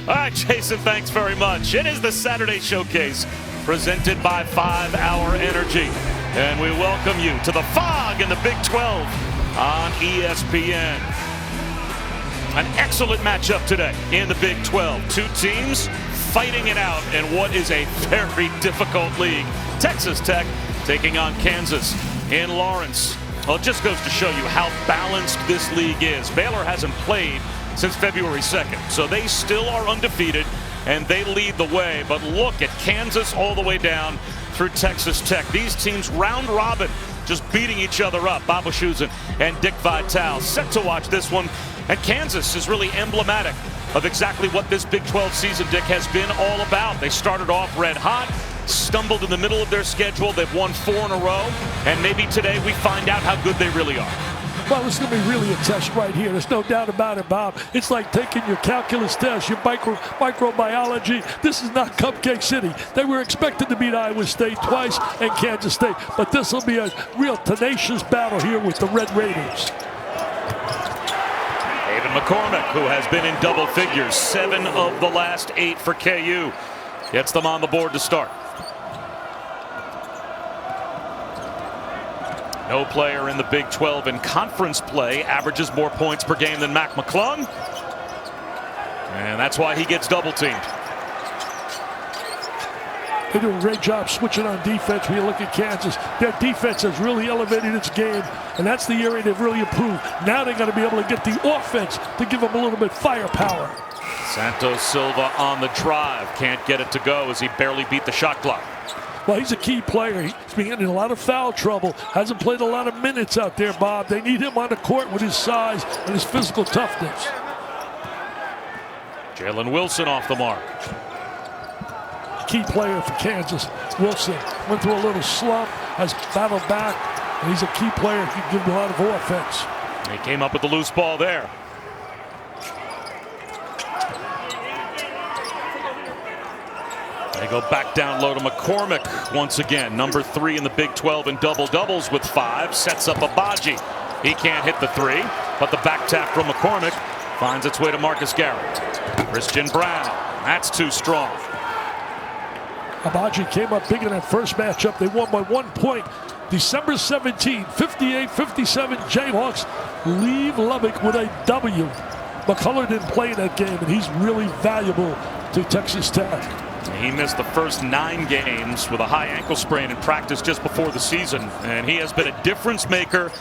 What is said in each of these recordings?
All right, Jason, thanks very much. It is the Saturday Showcase presented by 5 Hour Energy. And we welcome you to the Fog in the Big 12 on ESPN. An excellent matchup today in the Big 12. Two teams fighting it out in what is a very difficult league. Texas Tech taking on Kansas in Lawrence. Well, it just goes to show you how balanced this league is. Baylor hasn't played since February 2nd, so they still are undefeated and they lead the way. But look at Kansas all the way down through Texas Tech. These teams round robin, just beating each other up. Bob Wischusen and Dick Vitale set to watch this one. And Kansas is really emblematic of exactly what this Big 12 season, Dick, has been all about. They started off red hot, stumbled in the middle of their schedule. They've won 4 in a row, and maybe today we find out how good they really are. Well, it's going to be really a test right here. There's no doubt about it, Bob. It's like taking your calculus test, your microbiology. This is not Cupcake City. They were expected to beat Iowa State twice and Kansas State, but this will be a real tenacious battle here with the Red Raiders. McCormick, who has been in double figures, 7 of the last 8 for KU, gets them on the board to start. No player in the Big 12 in conference play averages more points per game than Mac McClung, and that's why he gets double teamed. They do a great job switching on defense. When you look at Kansas, their defense has really elevated its game, and that's the area they've really improved. Now they're going to be able to get the offense to give them a little bit firepower. Santos Silva on the drive. Can't get it to go as he barely beat the shot clock. Well, he's a key player. He's been getting in a lot of foul trouble. Hasn't played a lot of minutes out there, Bob. They need him on the court with his size and his physical toughness. Jalen Wilson off the mark. Key player for Kansas. Wilson went through a little slump, has battled back, and he's a key player. He can give a lot of offense. He came up with the loose ball there. They go back down low to McCormick once again. Number 3 in the Big 12 in double-doubles with 5. Sets up Abaji. He can't hit the 3, but the back tap from McCormick finds its way to Marcus Garrett. Christian Brown. That's too strong. Abaji came up big in that first matchup. They won by 1 point. December 17, 58-57. Jayhawks leave Lubbock with a W. McCullough didn't play in that game, and he's really valuable to Texas Tech. He missed the first 9 games with a high ankle sprain in practice just before the season, and he has been a difference maker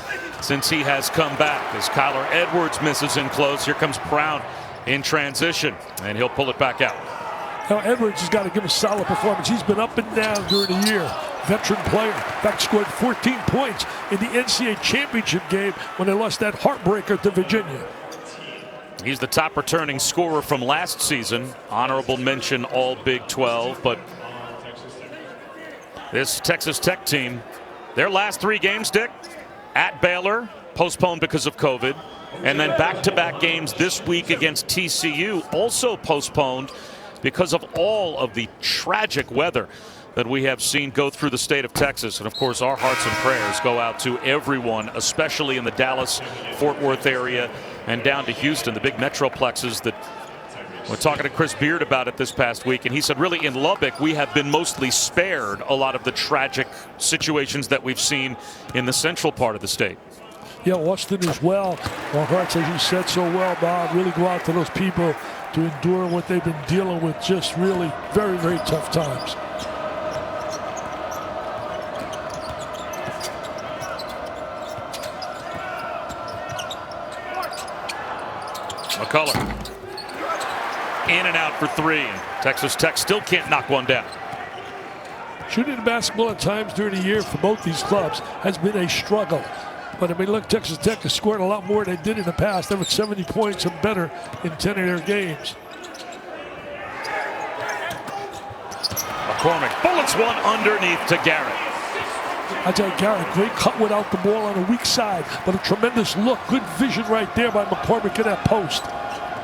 since he has come back. As Kyler Edwards misses in close, here comes Brown in transition, and he'll pull it back out. Now Edwards has got to give a solid performance. He's been up and down during the year. Veteran player. In fact, scored 14 points in the NCAA championship game when they lost that heartbreaker to Virginia. He's the top returning scorer from last season. Honorable mention all Big 12. But this Texas Tech team, their last 3 games, Dick, at Baylor, postponed because of COVID. And then back-to-back games this week against TCU, also postponed because of all of the tragic weather that we have seen go through the state of Texas. And of course, our hearts and prayers go out to everyone, especially in the Dallas-Fort Worth area and down to Houston, the big metroplexes that we're talking to Chris Beard about it this past week. And he said, really, in Lubbock, we have been mostly spared a lot of the tragic situations that we've seen in the central part of the state. Yeah, Austin as well. Our hearts, as you said so well, Bob, really go out to those people to endure what they've been dealing with. Just really very, very tough times. McCullough in and out for 3. And Texas Tech still can't knock one down. Shooting the basketball at times during the year for both these clubs has been a struggle. But I mean, look, Texas Tech has scored a lot more than they did in the past. They were 70 points and better in 10 of their games. McCormick bullets one underneath to Garrett. I tell you, Garrett, great cut without the ball on the weak side, but a tremendous look. Good vision right there by McCormick in that post.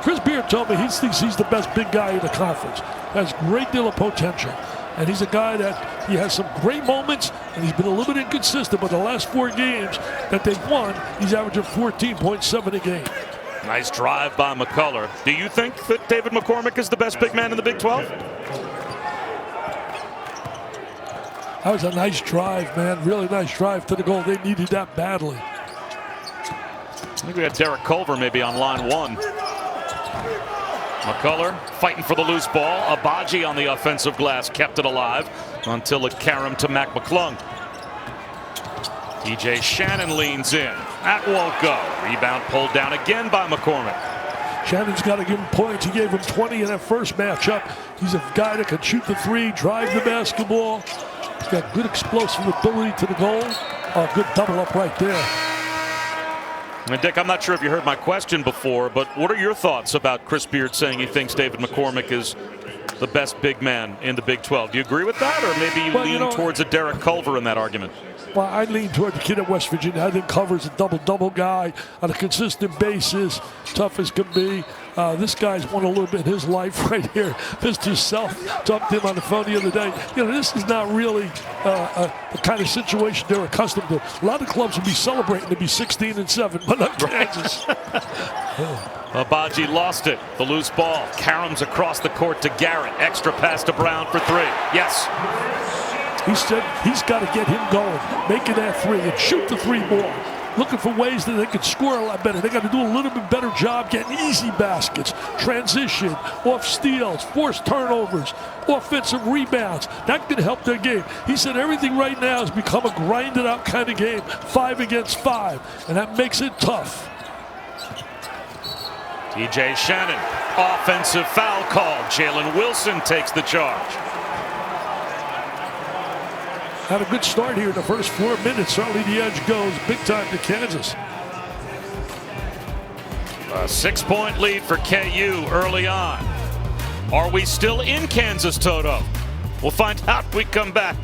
Chris Beard told me he thinks he's the best big guy in the conference. Has a great deal of potential. And he's a guy that he has some great moments, and he's been a little bit inconsistent, but the last 4 games that they've won, he's averaging 14.7 a game. Nice drive by McCullough. Do you think that David McCormick is the best big man in the Big 12? That was a nice drive, man. Really nice drive to the goal. They needed that badly. I think we got Derek Culver maybe on line one. McCullough fighting for the loose ball. Abaji on the offensive glass kept it alive until it carried to Mac McClung. TJ Shannon leans in. That won't go. Rebound pulled down again by McCormick. Shannon's got to give him points. He gave him 20 in that first matchup. He's a guy that can shoot the three, drive the basketball. He's got good explosive ability to the goal. Oh, good double up right there. And Dick, I'm not sure if you heard my question before, but what are your thoughts about Chris Beard saying he thinks David McCormick is the best big man in the Big 12? Do you agree with that, or maybe you lean towards a Derek Culver in that argument? Well, I lean toward the kid at West Virginia. I think Culver's a double-double guy on a consistent basis, tough as can be. This guy's won a little bit in his life right here. Mr. Self talked to him on the phone the other day. You know, this is not really the kind of situation they're accustomed to. A lot of clubs would be celebrating to be 16-7, but not Kansas. Abaji lost it. The loose ball. Karams across the court to Garrett. Extra pass to Brown for three. Yes. He said he's got to get him going, making that three and shoot the three more. Looking for ways that they could score a lot better. They got to do a little bit better job getting easy baskets, transition, off steals, forced turnovers, offensive rebounds. That could help their game. He said everything right now has become a grinded out kind of game, 5 against 5, and that makes it tough. TJ Shannon, offensive foul call. Jalen Wilson takes the charge. Had a good start here in the first 4 minutes. Certainly the edge goes big time to Kansas. A 6-point lead for KU early on. Are we still in Kansas, Toto? We'll find out when we come back.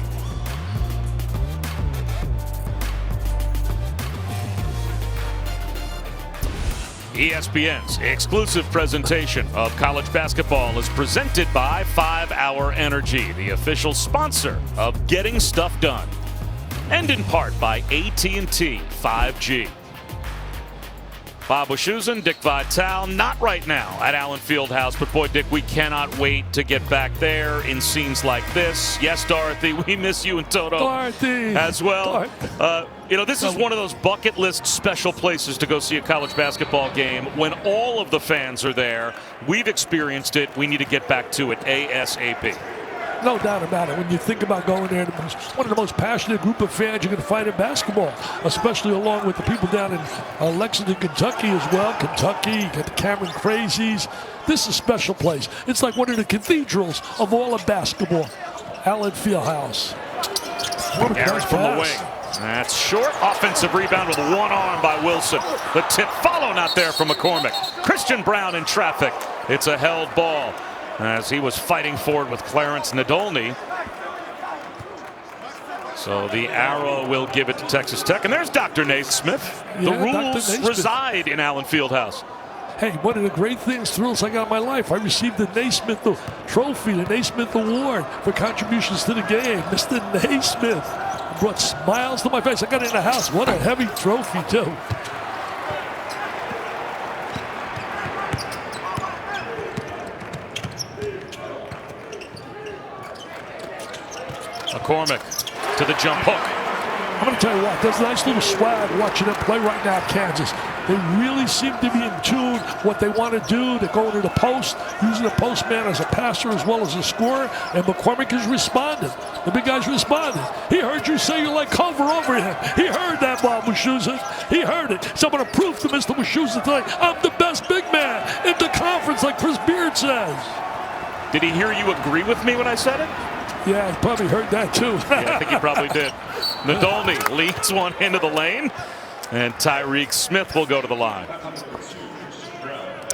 ESPN's exclusive presentation of college basketball is presented by 5 Hour Energy, the official sponsor of Getting Stuff Done, and in part by AT&T 5G. Bob Wischusen, Dick Vitale, not right now at Allen Fieldhouse, but boy, Dick, we cannot wait to get back there in scenes like this. Yes, Dorothy, we miss you and Toto Dorothy as well. You know, this is one of those bucket list special places to go see a college basketball game when all of the fans are there. We've experienced it. We need to get back to it ASAP. No doubt about it. When you think about going there, one of the most passionate group of fans you're going to find in basketball, especially along with the people down in Lexington, Kentucky as well. Kentucky, you got the Cameron Crazies. This is a special place. It's like one of the cathedrals of all of basketball. Allen Fieldhouse. Garrett from the wing. That's short. Offensive rebound with one arm by Wilson. The tip follow not there from McCormick. Christian Brown in traffic. It's a held ball as he was fighting for it with Clarence Nadolny. So the arrow will give it to Texas Tech. And there's Dr. Naismith. The rules reside in Allen Fieldhouse. Hey, one of the great thrills I got in my life, I received the Naismith Trophy, the Naismith Award for contributions to the game. Mr. Naismith brought smiles to my face. I got it in the house. What a heavy trophy, too. McCormick to the jump hook. I'm going to tell you what, there's a nice little swag watching them play right now at Kansas. They really seem to be in tune what they want to do. They're going to the post, using the post man as a passer as well as a scorer, and McCormick is responding. The big guy's responding. He heard you say you like Culver over him. He heard that, Bob Wischusen. He heard it. So I'm going to prove to Mr. Wischusen tonight, I'm the best big man in the conference, like Chris Beard says. Did he hear you agree with me when I said it? Yeah, he probably heard that too. Yeah, I think he probably did. Nadolny leads one into the lane, and Tyreek Smith will go to the line.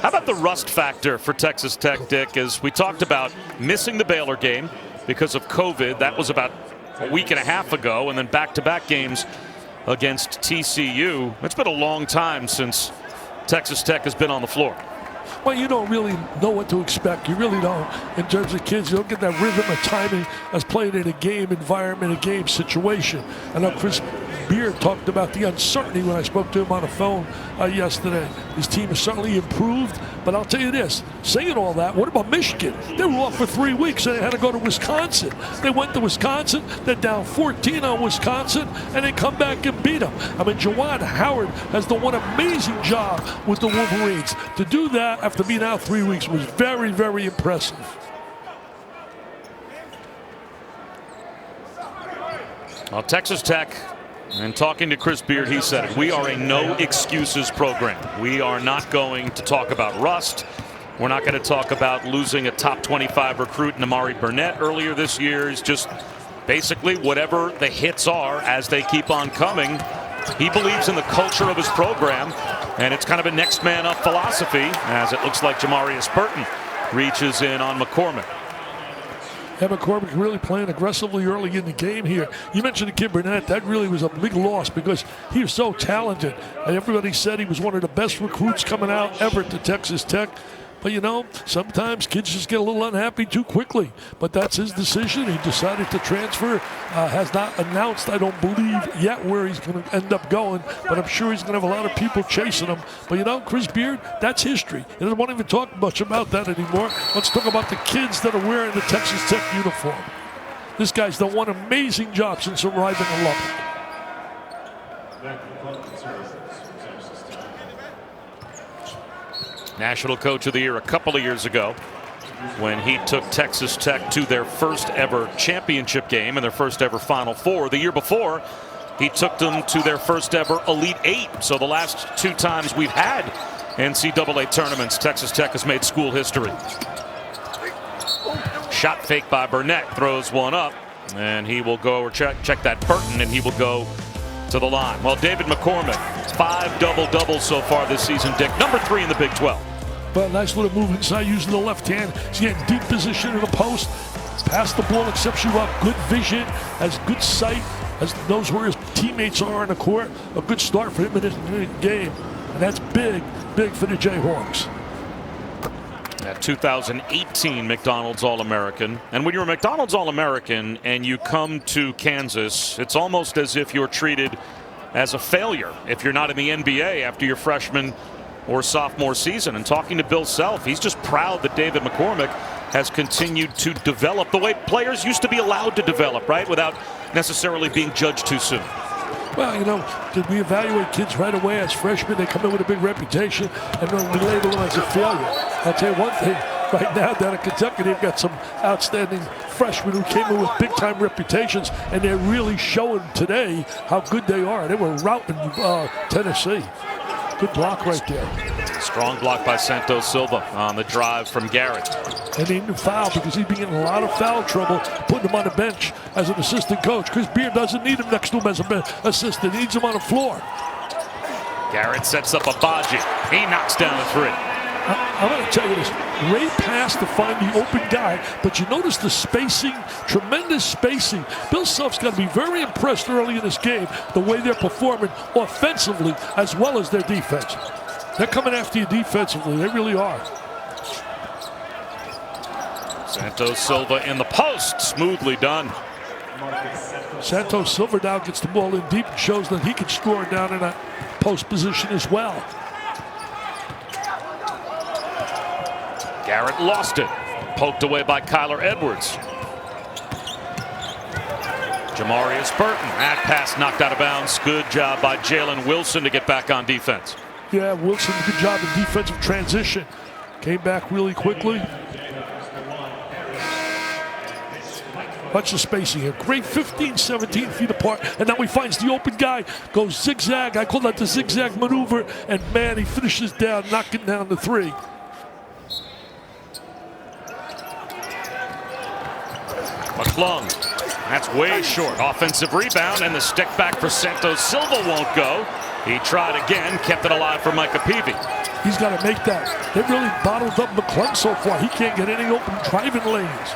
How about the rust factor for Texas Tech, Dick? As we talked about missing the Baylor game because of COVID, that was about a week and a half ago, and then back-to-back games against TCU. It's been a long time since Texas Tech has been on the floor. Well, you don't really know what to expect. You really don't. In terms of kids, you don't get that rhythm or timing as playing in a game environment, a game situation. I know Chris Beard talked about the uncertainty when I spoke to him on the phone yesterday. His team has certainly improved, but I'll tell you this, saying all that, what about Michigan? They were off for 3 weeks and they had to go to Wisconsin. They went to Wisconsin, they're down 14 on Wisconsin, and they come back and beat them. I mean, Juwan Howard has done one amazing job with the Wolverines. To do that after being out 3 weeks was very, very impressive. Well, Texas Tech, and talking to Chris Beard, he said it. We are a no excuses program. We are not going to talk about rust. We're not going to talk about losing a top 25 recruit in Amari Burnett earlier this year. It's just basically whatever the hits are as they keep on coming. He believes in the culture of his program, and it's kind of a next man up philosophy, as it looks like Jamarius Burton reaches in on McCormick. Yeah, McCormick really playing aggressively early in the game here. You mentioned the kid Burnett. That really was a big loss because he was so talented. And everybody said he was one of the best recruits coming out ever to Texas Tech. But, you know, sometimes kids just get a little unhappy too quickly. But that's his decision. He decided to transfer. Has not announced, I don't believe, yet where he's going to end up going. But I'm sure he's going to have a lot of people chasing him. But, you know, Chris Beard, that's history. He doesn't want to even talk much about that anymore. Let's talk about the kids that are wearing the Texas Tech uniform. This guy's done one amazing job since arriving in Lubbock. National Coach of the Year a couple of years ago when he took Texas Tech to their first ever championship game and their first ever Final Four. The year before, he took them to their first ever Elite Eight. So the last 2 times we've had NCAA tournaments, Texas Tech has made school history. Shot fake by Burnett, throws one up, and he will go, or check that Burton, and he will go to the line. Well, David McCormick, 5 double-doubles so far this season, Dick. Number 3 in the Big 12. But nice little move inside using the left hand. He's getting deep position in the post. Pass the ball, accepts you up. Good vision, has good sight, knows where his teammates are on the court. A good start for him in his game. And that's big, big for the Jayhawks. That 2018 McDonald's All-American. And when you're a McDonald's All-American and you come to Kansas, it's almost as if you're treated as a failure if you're not in the NBA after your freshman or sophomore season. And talking to Bill Self, he's just proud that David McCormick has continued to develop the way players used to be allowed to develop, right, without necessarily being judged too soon. Well, you know, did we evaluate kids right away as freshmen? They come in with a big reputation, and then we label them as a failure. I'll tell you one thing, right now down in Kentucky, they've got some outstanding freshmen who came in with big-time reputations, and they're really showing today how good they are. They were routing Tennessee. Good block right there. Strong block by Santos Silva on the drive from Garrett. And he didn't foul because he'd been in a lot of foul trouble putting him on the bench as an assistant coach. Chris Beard doesn't need him next to him as an assistant. He needs him on the floor. Garrett sets up a Baji. He knocks down the 3. I'm going to tell you this. Great pass to find the open guy, but you notice the spacing, tremendous spacing. Bill Self's got to be very impressed early in this game, the way they're performing offensively as well as their defense. They're coming after you defensively. They really are. Santos Silva in the post. Smoothly done. Santos Silva now gets the ball in deep and shows that he can score down in that post position as well. Garrett lost it. Poked away by Kyler Edwards. Jamarius Burton. That pass knocked out of bounds. Good job by Jalen Wilson to get back on defense. Yeah, Wilson, good job in defensive transition. Came back really quickly. Watch the spacing here. Great 15, 17 feet apart. And now he finds the open guy. Goes zigzag. I call that the zigzag maneuver. And man, he finishes down, knocking down the 3. McClung. That's way short. Offensive rebound, and the stick back for Santos Silva won't go. He tried again, kept it alive for Micah Peavy. He's got to make that. They really bottled up McClung so far. He can't get any open driving lanes.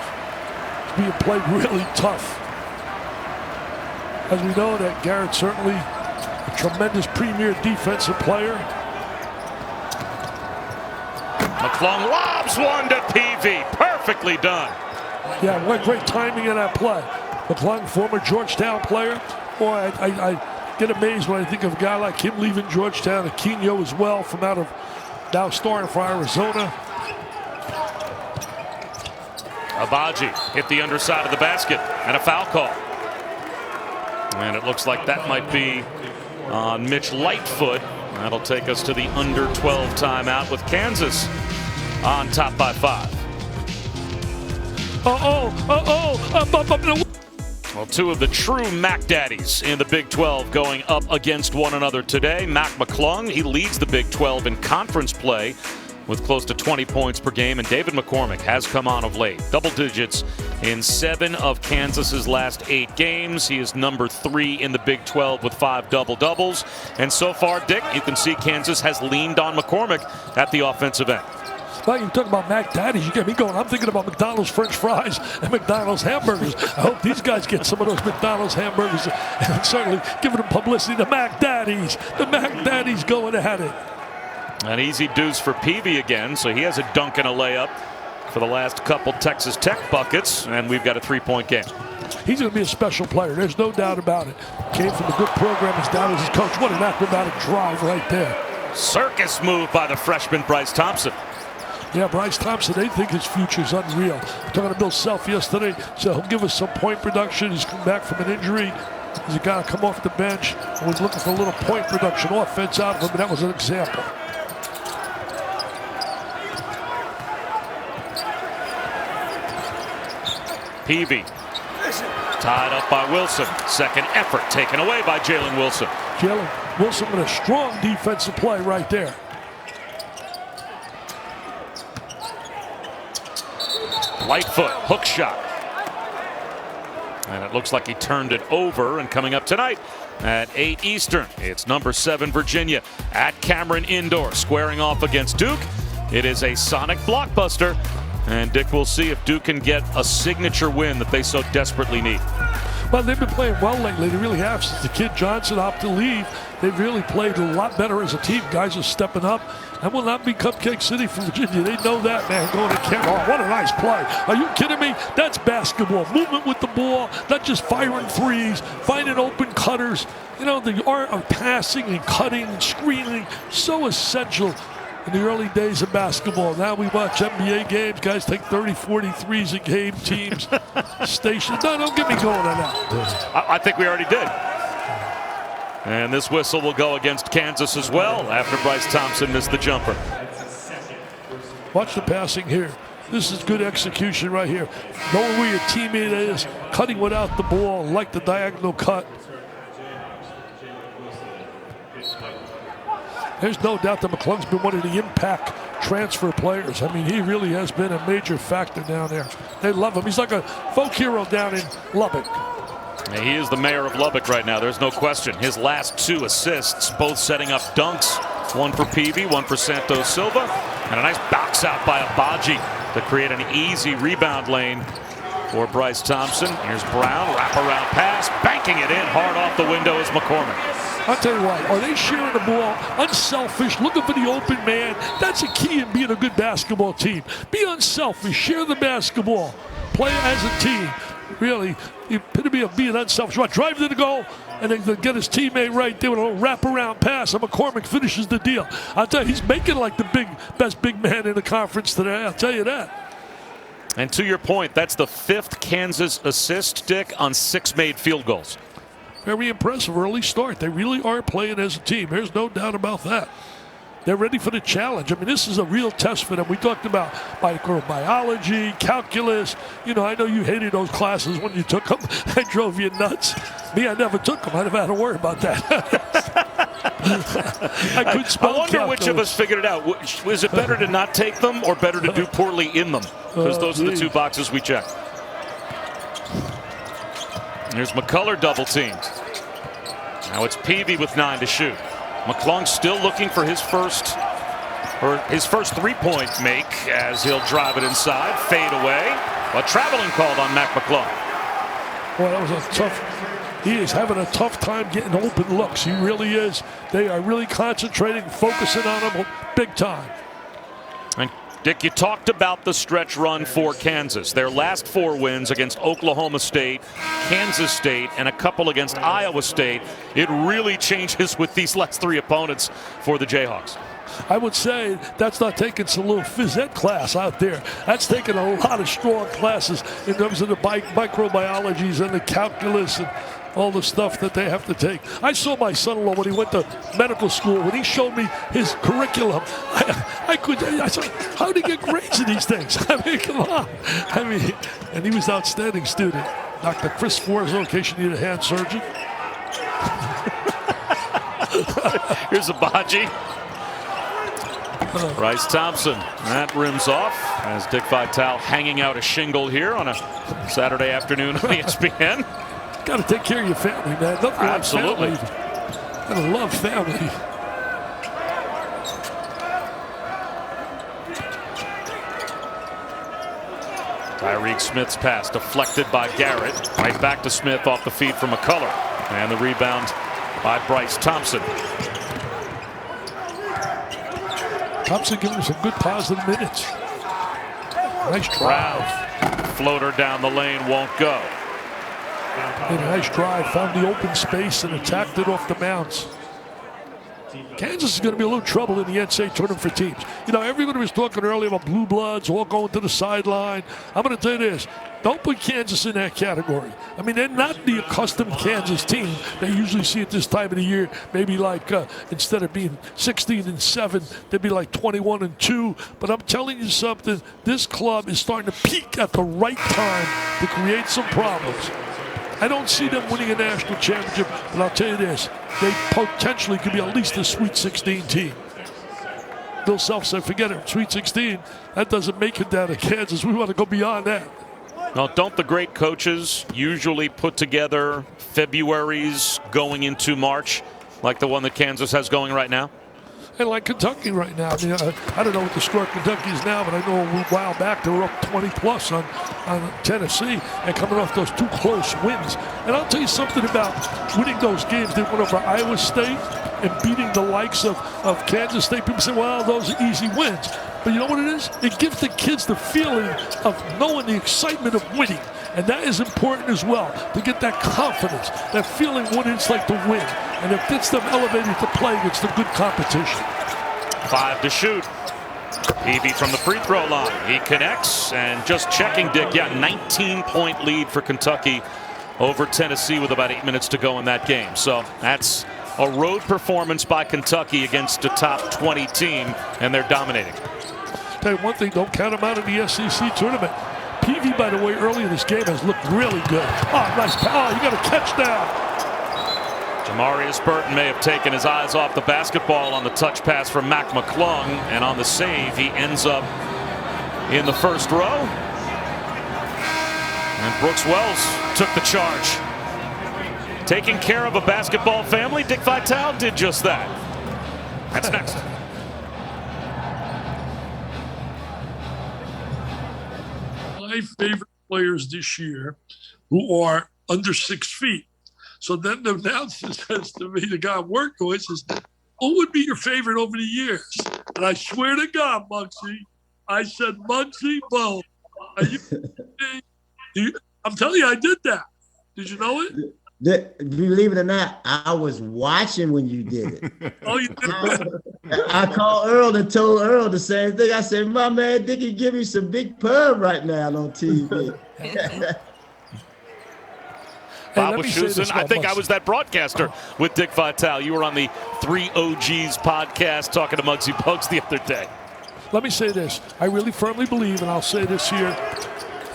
It's being played really tough. As we know that Garrett's certainly a tremendous premier defensive player. McClung lobs one to Peavy. Perfectly done. Yeah, what great timing in that play. McClung, former Georgetown player. Boy, I get amazed when I think of a guy like him leaving Georgetown, Aquino as well, from out of now starring for Arizona. Abaji hit the underside of the basket and a foul call. And it looks like that might be on Mitch Lightfoot. That'll take us to the under 12 timeout with Kansas on top by 5. Well, two of the true Mac Daddies in the Big 12 going up against one another today. Mac McClung, he leads the Big 12 in conference play with close to 20 points per game, and David McCormick has come on of late. Double digits in 7 of Kansas's last 8 games. He is number 3 in the Big 12 with 5 double-doubles. And so far, Dick, you can see Kansas has leaned on McCormick at the offensive end. Well, you're talking about Mac Daddies. You get me going. I'm thinking about McDonald's French fries and McDonald's hamburgers. I hope these guys get some of those McDonald's hamburgers and certainly giving them publicity. The Mac Daddies. The Mac Daddies going at it. An easy deuce for Peavy again, so he has a dunk and a layup for the last couple Texas Tech buckets, and we've got a 3-point game. He's going to be a special player. There's no doubt about it. Came from a good program as down as his coach. What an acrobatic drive right there. Circus move by the freshman Bryce Thompson. Yeah, Bryce Thompson, they think his future's unreal. Talking to Bill Self yesterday, so he'll give us some point production. He's come back from an injury. He's got to come off the bench. And was looking for a little point production offense out of him, and that was an example. Peavy tied up by Wilson. Second effort taken away by Jalen Wilson. Jalen Wilson with a strong defensive play right there. Lightfoot, hook shot. And it looks like he turned it over. And coming up tonight at 8 Eastern, it's number 7 Virginia at Cameron Indoor, squaring off against Duke. It is a Sonic blockbuster. And Dick, will see if Duke can get a signature win that they so desperately need. Well, they've been playing well lately. They really have. Since the kid Johnson opted to leave, they've really played a lot better as a team. Guys are stepping up. That will not be Cupcake City for Virginia. They know that, man. Going to Kent. Oh, what a nice play. Are you kidding me? That's basketball. Movement with the ball, not just firing threes, finding open cutters. You know, the art of passing and cutting and screening, so essential in the early days of basketball. Now we watch NBA games. Guys take 30, 40 threes a game. Teams, stations. No, don't get me going on that. I think we already did. And this whistle will go against Kansas as well after Bryce Thompson missed the jumper. Watch the passing here. This is good execution right here. Knowing where your teammate is, cutting without the ball, like the diagonal cut. There's no doubt that McClung's been one of the impact transfer players. I mean, he really has been a major factor down there. They love him. He's like a folk hero down in Lubbock. He is the mayor of Lubbock right now. There's no question. His last 2 assists, both setting up dunks. One for Peavy, one for Santos Silva. And a nice box out by Abaji to create an easy rebound lane for Bryce Thompson. Here's Brown, wraparound pass, banking it in. Hard off the window is McCormick. I'll tell you what, are they sharing the ball, unselfish, looking for the open man? That's a key in being a good basketball team. Be unselfish, share the basketball, play as a team. Really, the epitome of being unselfish. Right, drive to the goal, and then get his teammate right there with a little wraparound pass, and McCormick finishes the deal. I'll tell you, he's making like the best big man in the conference today, I'll tell you that. And to your point, that's the 5th Kansas assist, Dick, on 6 made field goals. Very impressive early start. They really are playing as a team. There's no doubt about that. They're ready for the challenge. I mean, this is a real test for them. We talked about microbiology, calculus. You know, I know you hated those classes when you took them. I drove you nuts. Me, I never took them. I'd have had to worry about that. I could spell I wonder calculus. Which of us figured it out. Was it better to not take them or better to do poorly in them? Because those are the 2 boxes we checked. Here's McCullough double teamed. Now it's Peavy with 9 to shoot. McClung still looking for his first 3-point make as he'll drive it inside, fade away. A traveling called on Mac McClung. Boy, that was a tough. He is having a tough time getting open looks. He really is. They are really concentrating, focusing on him big time. And Dick, you talked about the stretch run for Kansas. Their last 4 wins against Oklahoma State, Kansas State, and a couple against Iowa State. It really changes with these last 3 opponents for the Jayhawks. I would say that's not taking some little phys ed class out there. That's taking a lot of strong classes in terms of the microbiologies and the calculus and all the stuff that they have to take. I saw my son-in-law when he went to medical school. When he showed me his curriculum, I said, how did he get grades in these things? I mean, come on. I mean, and he was an outstanding student. Dr. Chris Forzo, in case you need a hand surgeon. Here's a Baji. Bryce Thompson, that rims off as Dick Vitale hanging out a shingle here on a Saturday afternoon on ESPN. Got to take care of your family, man. Nothing Absolutely. Like family. Got to love family. Tyreek Smith's pass deflected by Garrett. Right back to Smith off the feed from McCullough. And the rebound by Bryce Thompson. Thompson giving him some good positive minutes. Nice drive. Floater down the lane won't go. And a nice drive, found the open space and attacked it off the bounce. Kansas is going to be a little trouble in the NCAA tournament for teams. You know, everybody was talking earlier about blue bloods all going to the sideline. I'm going to tell you this. Don't put Kansas in that category. I mean, they're not the accustomed Kansas team they usually see at this time of the year. Maybe like instead of being 16-7, they'd be like 21-2. But I'm telling you something, this club is starting to peak at the right time to create some problems. I don't see them winning a national championship, but I'll tell you this, they potentially could be at least a Sweet 16 team. Bill Self said, forget it, Sweet 16, that doesn't make it down to Kansas. We want to go beyond that. Now, don't the great coaches usually put together Februaries going into March, like the one that Kansas has going right now? And like Kentucky right now. I mean, I don't know what the score of Kentucky is now, but I know a while back they were up 20+ on Tennessee and coming off those 2 close wins. And I'll tell you something about winning those games. They went over Iowa State and beating the likes of Kansas State. People say, well, those are easy wins. But you know what it is? It gives the kids the feeling of knowing the excitement of winning. And that is important as well, to get that confidence, that feeling what it's like to win. And it gets them elevated to play against a good competition. 5 to shoot. Peavy from the free throw line. He connects, and just checking, Dick, 19-point lead for Kentucky over Tennessee with about 8 minutes to go in that game. So that's a road performance by Kentucky against a top 20 team, and they're dominating. Tell you one thing, don't count them out of the SEC tournament. Peavy, by the way, early in this game has looked really good. Oh, nice power. You got a catch down. Jamarius Burton may have taken his eyes off the basketball on the touch pass from Mac McClung, and on the save, he ends up in the first row. And Brooks Wells took the charge. Taking care of a basketball family, Dick Vitale did just that. That's next. My favorite players this year who are under 6 feet. So then the announcer says to me, the guy I'm working with says, who would be your favorite over the years? And I swear to God, Muggsy, I said, Muggsy Bogues. I'm telling you, I did that. Did you know it? Believe it or not, I was watching when you did it. Oh, you did? I called Earl and told Earl the same thing. I said, my man, Dickie give me some big pub right now on TV. Bob Wischusen, I think I was that broadcaster with Dick Vitale. You were on the 3 OGs podcast talking to Muggsy Bogues the other day. Let me say this. I really firmly believe, and I'll say this here,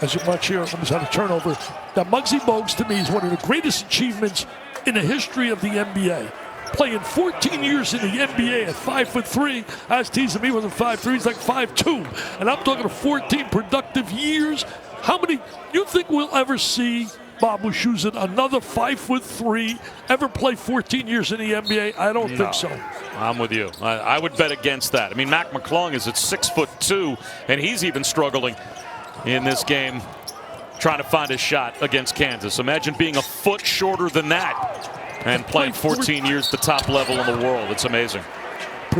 as you watch here, almost had a turnover, that Muggsy Bogues to me is one of the greatest achievements in the history of the NBA. Playing 14 years in the NBA at 5'3". I was teasing me, he wasn't 5'3", he's like 5'2". And I'm talking of 14 productive years. How many you think we'll ever see Bob Wischusen, another 5'3", ever play 14 years in the NBA? I don't think so. I'm with you. I would bet against that. I mean, Mac McClung is at 6'2", and he's even struggling in this game trying to find a shot against Kansas. Imagine being a foot shorter than that and playing 14 years at the top level in the world. It's amazing.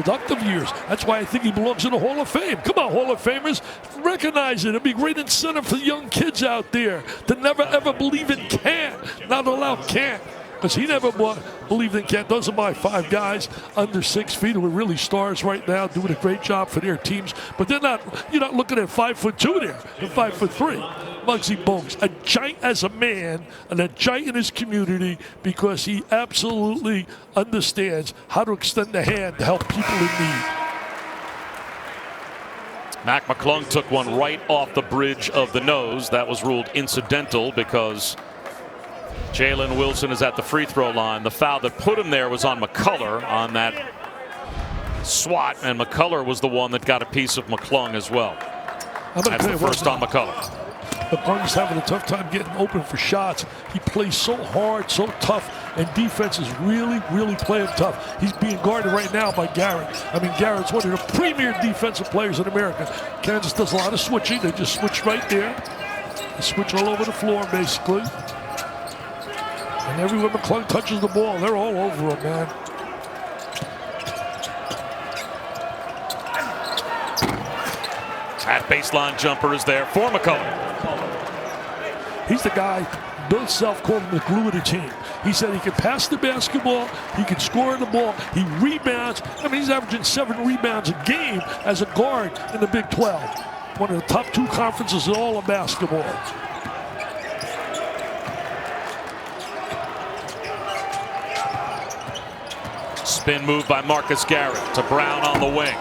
productive years. That's why I think he belongs in the Hall of Fame. Come on, Hall of Famers, recognize it. It'd be great incentive for the young kids out there to never ever believe in can't, not allow can't. Because he never believed in can't. Those are my 5 guys under 6 feet who are really stars right now, doing a great job for their teams. But they're not. You're not looking at 5'2" there. They're 5'3". Muggsy Bogues, a giant as a man and a giant in his community because he absolutely understands how to extend the hand to help people in need. Mac McClung took one right off the bridge of the nose. That was ruled incidental because Jalen Wilson is at the free throw line. The foul that put him there was on McCullough on that swat, and McCullough was the one that got a piece of McClung as well. That's the first on McCullough. McClung's having a tough time getting open for shots. He plays so hard, so tough, and defense is really, really playing tough. He's being guarded right now by Garrett. I mean, Garrett's one of the premier defensive players in America. Kansas does a lot of switching. They just switch right there. They switch all over the floor, basically. And everywhere McClung touches the ball, they're all over him, man. That baseline jumper is there for McCullough. He's the guy Bill Self called him the glue of the team. He said he can pass the basketball, he can score the ball, he rebounds. I mean, he's averaging 7 rebounds a game as a guard in the Big 12. One of the top 2 conferences in all of basketball. Spin move by Marcus Garrett to Brown on the wing.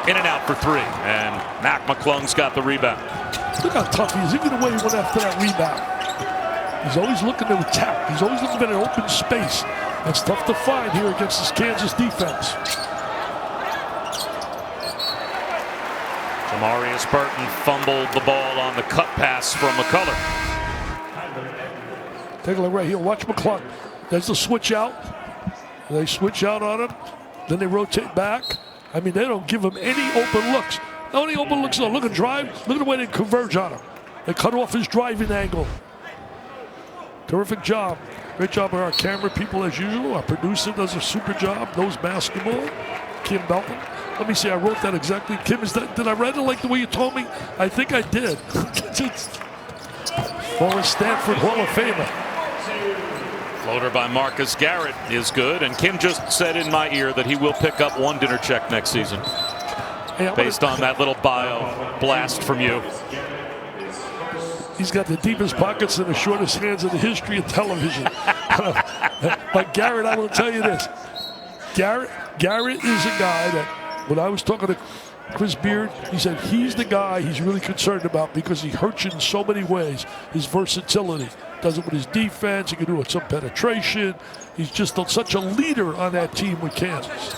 In and out for 3, and Mac McClung's got the rebound. Look how tough he is, even the way he went after that rebound. He's always looking to attack. He's always looking at an open space. That's tough to find here against this Kansas defense. Jamarius Burton fumbled the ball on the cut pass from McCullough. Take a look right here. Watch McClung. There's the switch out. They switch out on him. Then they rotate back. I mean, they don't give him any open looks. Not only open looks, look at drive. Look at the way they converge on him. They cut off his driving angle. Terrific job. Great job by our camera people as usual. Our producer does a super job. Knows basketball. Kim Belton. Let me see. I wrote that exactly. Kim, did I write it like the way you told me? I think I did. Former Stanford Hall of Famer. Floater by Marcus Garrett is good, and Kim just said in my ear that he will pick up 1 dinner check next season. Hey, based on that little bio blast from you. He's got the deepest pockets and the shortest hands in the history of television. But Garrett, I will tell you this. Garrett is a guy that, when I was talking to Chris Beard, he said he's the guy he's really concerned about because he hurts you in so many ways. His versatility. Does it with his defense. He can do it with some penetration. He's just such a leader on that team with Kansas.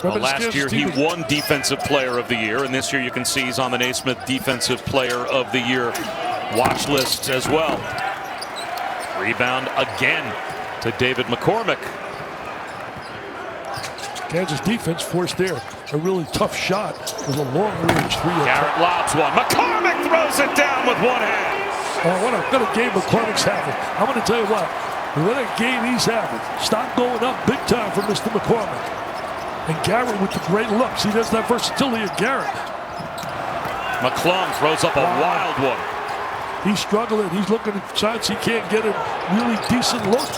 Well, last year he won Defensive Player of the Year, and this year you can see he's on the Naismith Defensive Player of the Year watch list as well. Rebound again to David McCormick. Kansas defense forced there a really tough shot. It was a long-range 3. Garrett lobs one. McCormick throws it down with one hand. Oh, what a game McCormick's having. I'm going to tell you what a game he's having. Stop going up big time for Mr. McCormick. And Garrett with the great looks. He does that versatility of Garrett. McClung throws up a wild one. He's struggling. He's looking at shots. He can't get a really decent look.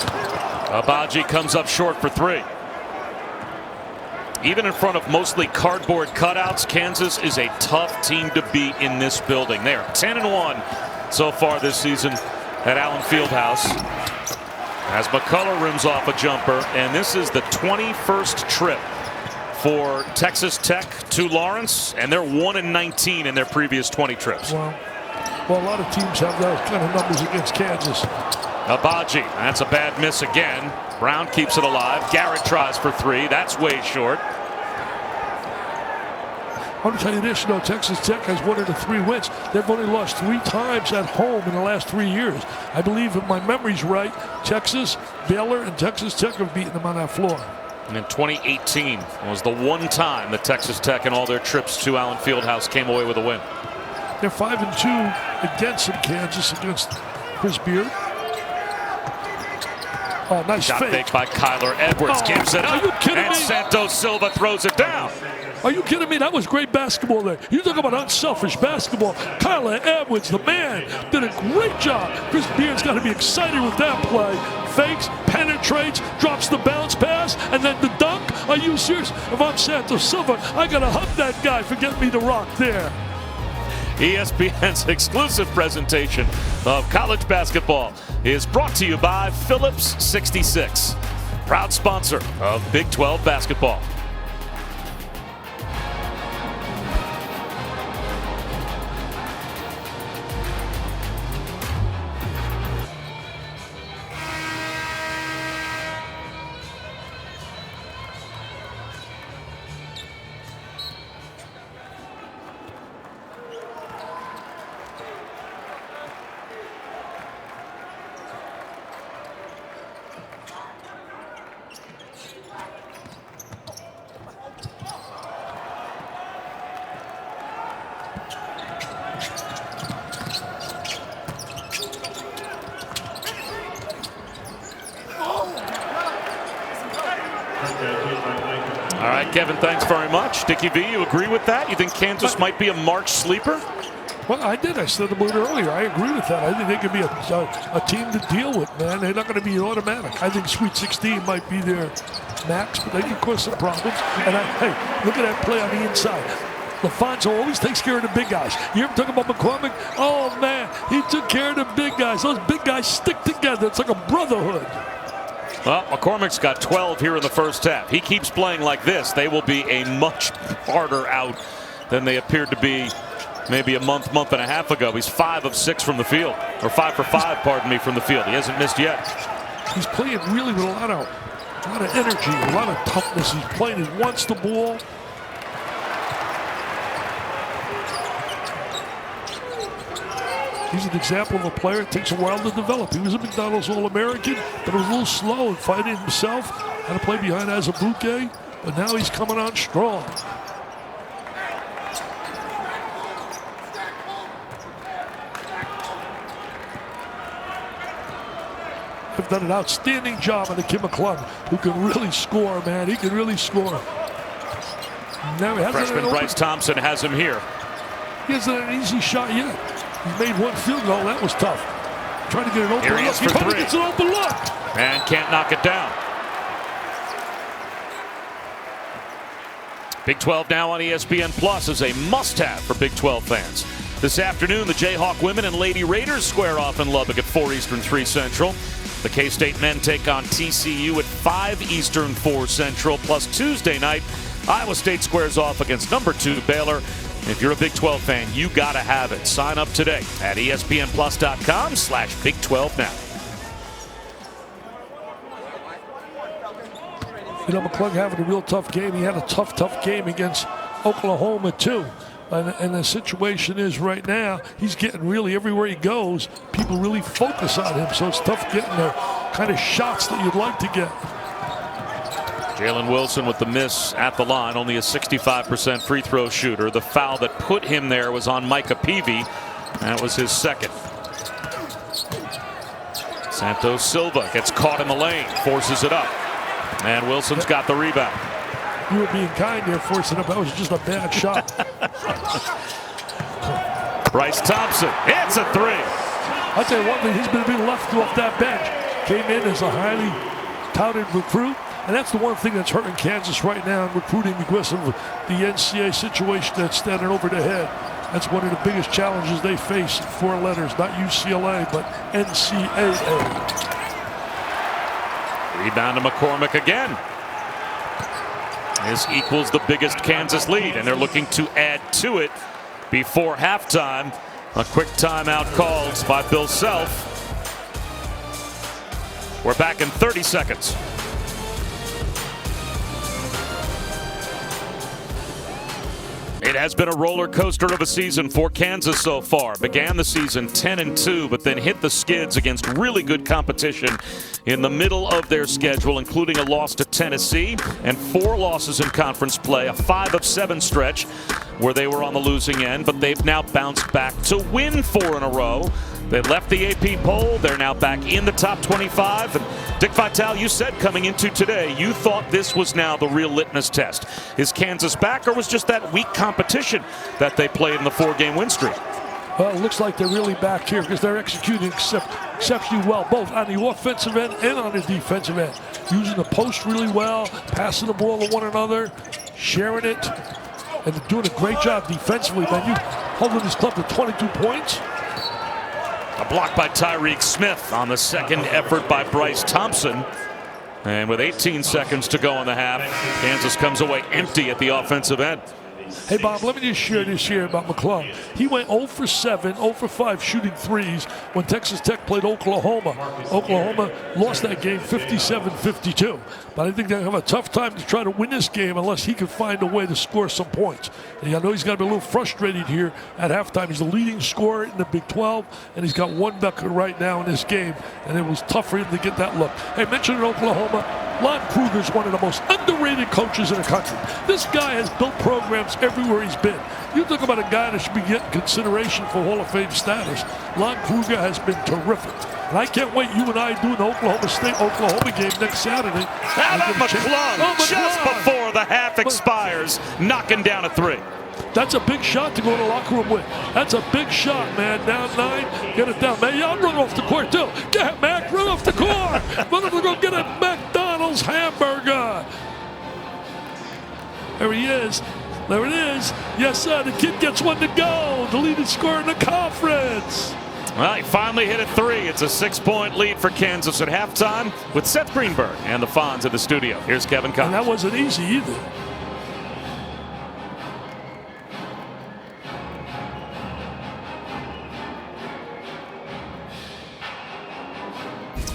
Abaji comes up short for 3. Even in front of mostly cardboard cutouts, Kansas is a tough team to beat in this building. They are 10-1 so far this season at Allen Fieldhouse. As McCullough rims off a jumper, and this is the 21st trip for Texas Tech to Lawrence, and they're 1-19 in their previous 20 trips. Well, a lot of teams have those kind of numbers against Kansas. Abaji, that's a bad miss again. Brown keeps it alive. Garrett tries for 3. That's way short. I want to tell you this, Texas Tech has 1 of the 3 wins. They've only lost 3 times at home in the last 3 years. I believe, if my memory's right, Texas, Baylor, and Texas Tech have beaten them on that floor. And in 2018 was the one time that Texas Tech and all their trips to Allen Fieldhouse came away with a win. They're 5-2 against Kansas, against Chris Beard. Oh, nice Shot fake. fake by Kyler Edwards. Oh, Gives it are up. you kidding And me? Santos Silva throws it down. Are you kidding me? That was great basketball there. You talk about unselfish basketball. Kyler Edwards, the man, did a great job. Chris Beard's got to be excited with that play. Fakes, penetrates, drops the bounce pass, and then the dunk. Are you serious? If I'm Santos Silva, I got to hug that guy for getting me the rock there. ESPN's exclusive presentation of college basketball is brought to you by Phillips 66, proud sponsor of Big 12 basketball. All right, Kevin, thanks very much. Dickie V, you agree with that? You think Kansas might be a March sleeper? Well, I did. I said about it earlier. I agree with that. I think they could be a team to deal with, man. They're not going to be automatic. I think Sweet 16 might be their max, but they can cause some problems. And hey, look at that play on the inside. LaFonso always takes care of the big guys. You ever talk about McCormick? Oh, man, he took care of the big guys. Those big guys stick together. It's like a brotherhood. Well, McCormick's got 12 here in the first half. He keeps playing like this, they will be a much harder out than they appeared to be maybe a month and a half ago. He's 5 of 6 from the field, or 5 for 5, pardon me, from the field. He hasn't missed yet. He's playing really with a lot of energy, a lot of toughness. He's playing, he wants the ball. He's an example of a player that takes a while to develop. He was a McDonald's All-American, but was a little slow in finding himself. Had to play behind Azubuike, but now he's coming on strong. Have done an outstanding job on the Kim McClung, who can really score, man. He can really score. Now he Freshman Bryce Thompson has him here. He hasn't had an easy shot yet. He made one field goal. That was tough. Trying to get an open look. He probably gets an open look. And can't knock it down. Big 12 now on ESPN Plus is a must-have for Big 12 fans. This afternoon, the Jayhawk women and Lady Raiders square off in Lubbock at 4 Eastern, 3 Central. The K-State men take on TCU at 5 Eastern, 4 Central. Plus Tuesday night, Iowa State squares off against number 2 Baylor. If you're a Big 12 fan, you got to have it. Sign up today at ESPNplus.com/Big12 now. You know, McClung having a real tough game. He had a tough game against Oklahoma, too. And the situation is right now, he's getting really everywhere he goes, people really focus on him. So it's tough getting the kind of shots that you'd like to get. Jalen Wilson with the miss at the line, only a 65% free throw shooter. The foul that put him there was on Micah Peavy. That was his second. Santos Silva gets caught in the lane, forces it up. And Wilson's got the rebound. You were being kind there, forcing up. That was just a bad shot. Bryce Thompson, it's a 3. I'll tell you one thing, he's been being left off that bench. Came in as a highly touted recruit. And that's the one thing that's hurting Kansas right now in recruiting because of the NCAA situation that's standing over their head. That's one of the biggest challenges they face. 4 letters, not UCLA, but NCAA. Rebound to McCormick again. This equals the biggest Kansas lead, and they're looking to add to it before halftime. A quick timeout called by Bill Self. We're back in 30 seconds. It has been a roller coaster of a season for Kansas so far. Began the season 10-2, but then hit the skids against really good competition in the middle of their schedule, including a loss to Tennessee and 4 losses in conference play, a 5 of 7 stretch where they were on the losing end, but they've now bounced back to win 4 in a row. They left the AP poll. They're now back in the top 25. And Dick Vitale, you said coming into today, you thought this was now the real litmus test. Is Kansas back, or was just that weak competition that they played in the 4-game win streak? Well, it looks like they're really back here because they're executing exceptionally well, both on the offensive end and on the defensive end. Using the post really well, passing the ball to one another, sharing it, and they're doing a great job defensively, man. You holding this club to 22 points. A block by Tyreek Smith on the second effort by Bryce Thompson. And with 18 seconds to go in the half, Kansas comes away empty at the offensive end. Hey, Bob, let me just share this here about McClung. He went 0 for 7, 0 for 5 shooting threes when Texas Tech played Oklahoma. Oklahoma lost that game 57-52. But I think they'll have a tough time to try to win this game unless he can find a way to score some points. And I know he's got to be a little frustrated here at halftime. He's the leading scorer in the Big 12, and he's got 1 bucket right now in this game. And it was tough for him to get that look. Hey, mentioned in Oklahoma, Lon Kruger is one of the most underrated coaches in the country. This guy has built programs everywhere he's been. You talk about a guy that should be getting consideration for Hall of Fame status. Lon Kruger has been terrific. And I can't wait you and I do an Oklahoma State-Oklahoma game next Saturday. How about McClung, just before the half expires, knocking down a 3. That's a big shot to go to the locker room with. That's a big shot, man. Down 9, get it down. Man, y'all run off the court, too. Get it, Mac, run off the court. Run off the court, get a McDonald's hamburger. There he is. There it is. Yes, sir, the kid gets 1 to go. The leading scorer in the conference. Well, he finally hit a 3. It's a 6-point lead for Kansas at halftime with Seth Greenberg and the Fonz in the studio. Here's Kevin Cox. And that wasn't easy either.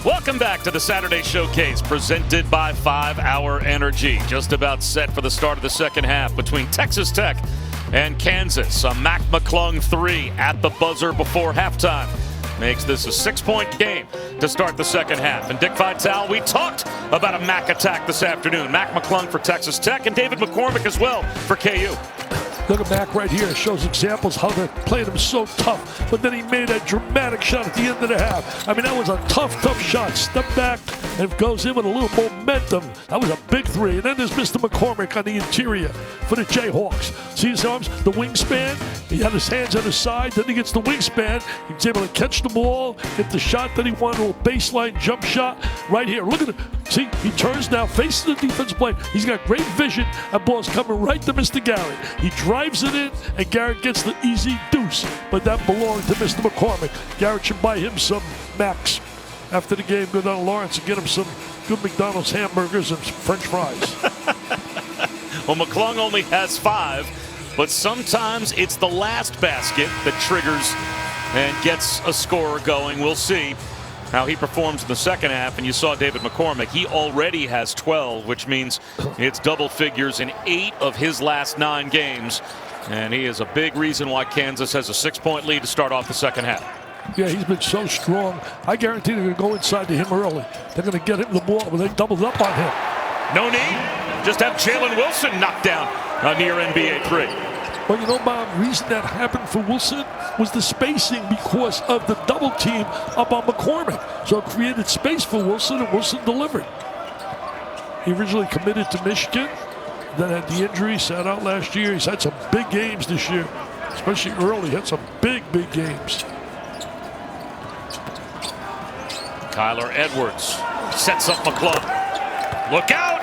Welcome back to the Saturday Showcase presented by 5 Hour Energy. Just about set for the start of the second half between Texas Tech and Kansas. A Mac McClung 3 at the buzzer before halftime makes this a 6-point game to start the second half. And Dick Vitale, we talked about a Mac attack this afternoon. Mac McClung for Texas Tech and David McCormick as well for KU. Look at Mac right here. It shows examples how they're playing him so tough. But then he made a dramatic shot at the end of the half. I mean, that was a tough shot. Step back and goes in with a little momentum. That was a big 3. And then there's Mr. McCormick on the interior for the Jayhawks. See his arms? The wingspan. He had his hands on his side. Then he gets the wingspan. He was able to catch the ball, get the shot that he wanted, a little baseline jump shot right here. Look at it. See, he turns now, faces the defensive plane. He's got great vision. That ball's coming right to Mr. Garrett. He drives it in, and Garrett gets the easy deuce. But that belonged to Mr. McCormick. Garrett should buy him some Macs. After the game, go down to Lawrence and get him some good McDonald's hamburgers and French fries. Well, McClung only has 5, but sometimes it's the last basket that triggers and gets a scorer going. We'll see how he performs in the second half. And you saw David McCormick. He already has 12, which means it's double figures in 8 of his last 9 games. And he is a big reason why Kansas has a 6-point lead to start off the second half. Yeah, he's been so strong. I guarantee they're going to go inside to him early. They're going to get him the ball, but they doubled up on him. No need. Just have Jalen Wilson knocked down a near NBA 3. Well, you know, Bob, the reason that happened for Wilson was the spacing because of the double team up on McCormick. So it created space for Wilson, and Wilson delivered. He originally committed to Michigan, then had the injury, sat out last year. He's had some big games this year, especially early. He had some big games. Kyler Edwards sets up McClung. Look out!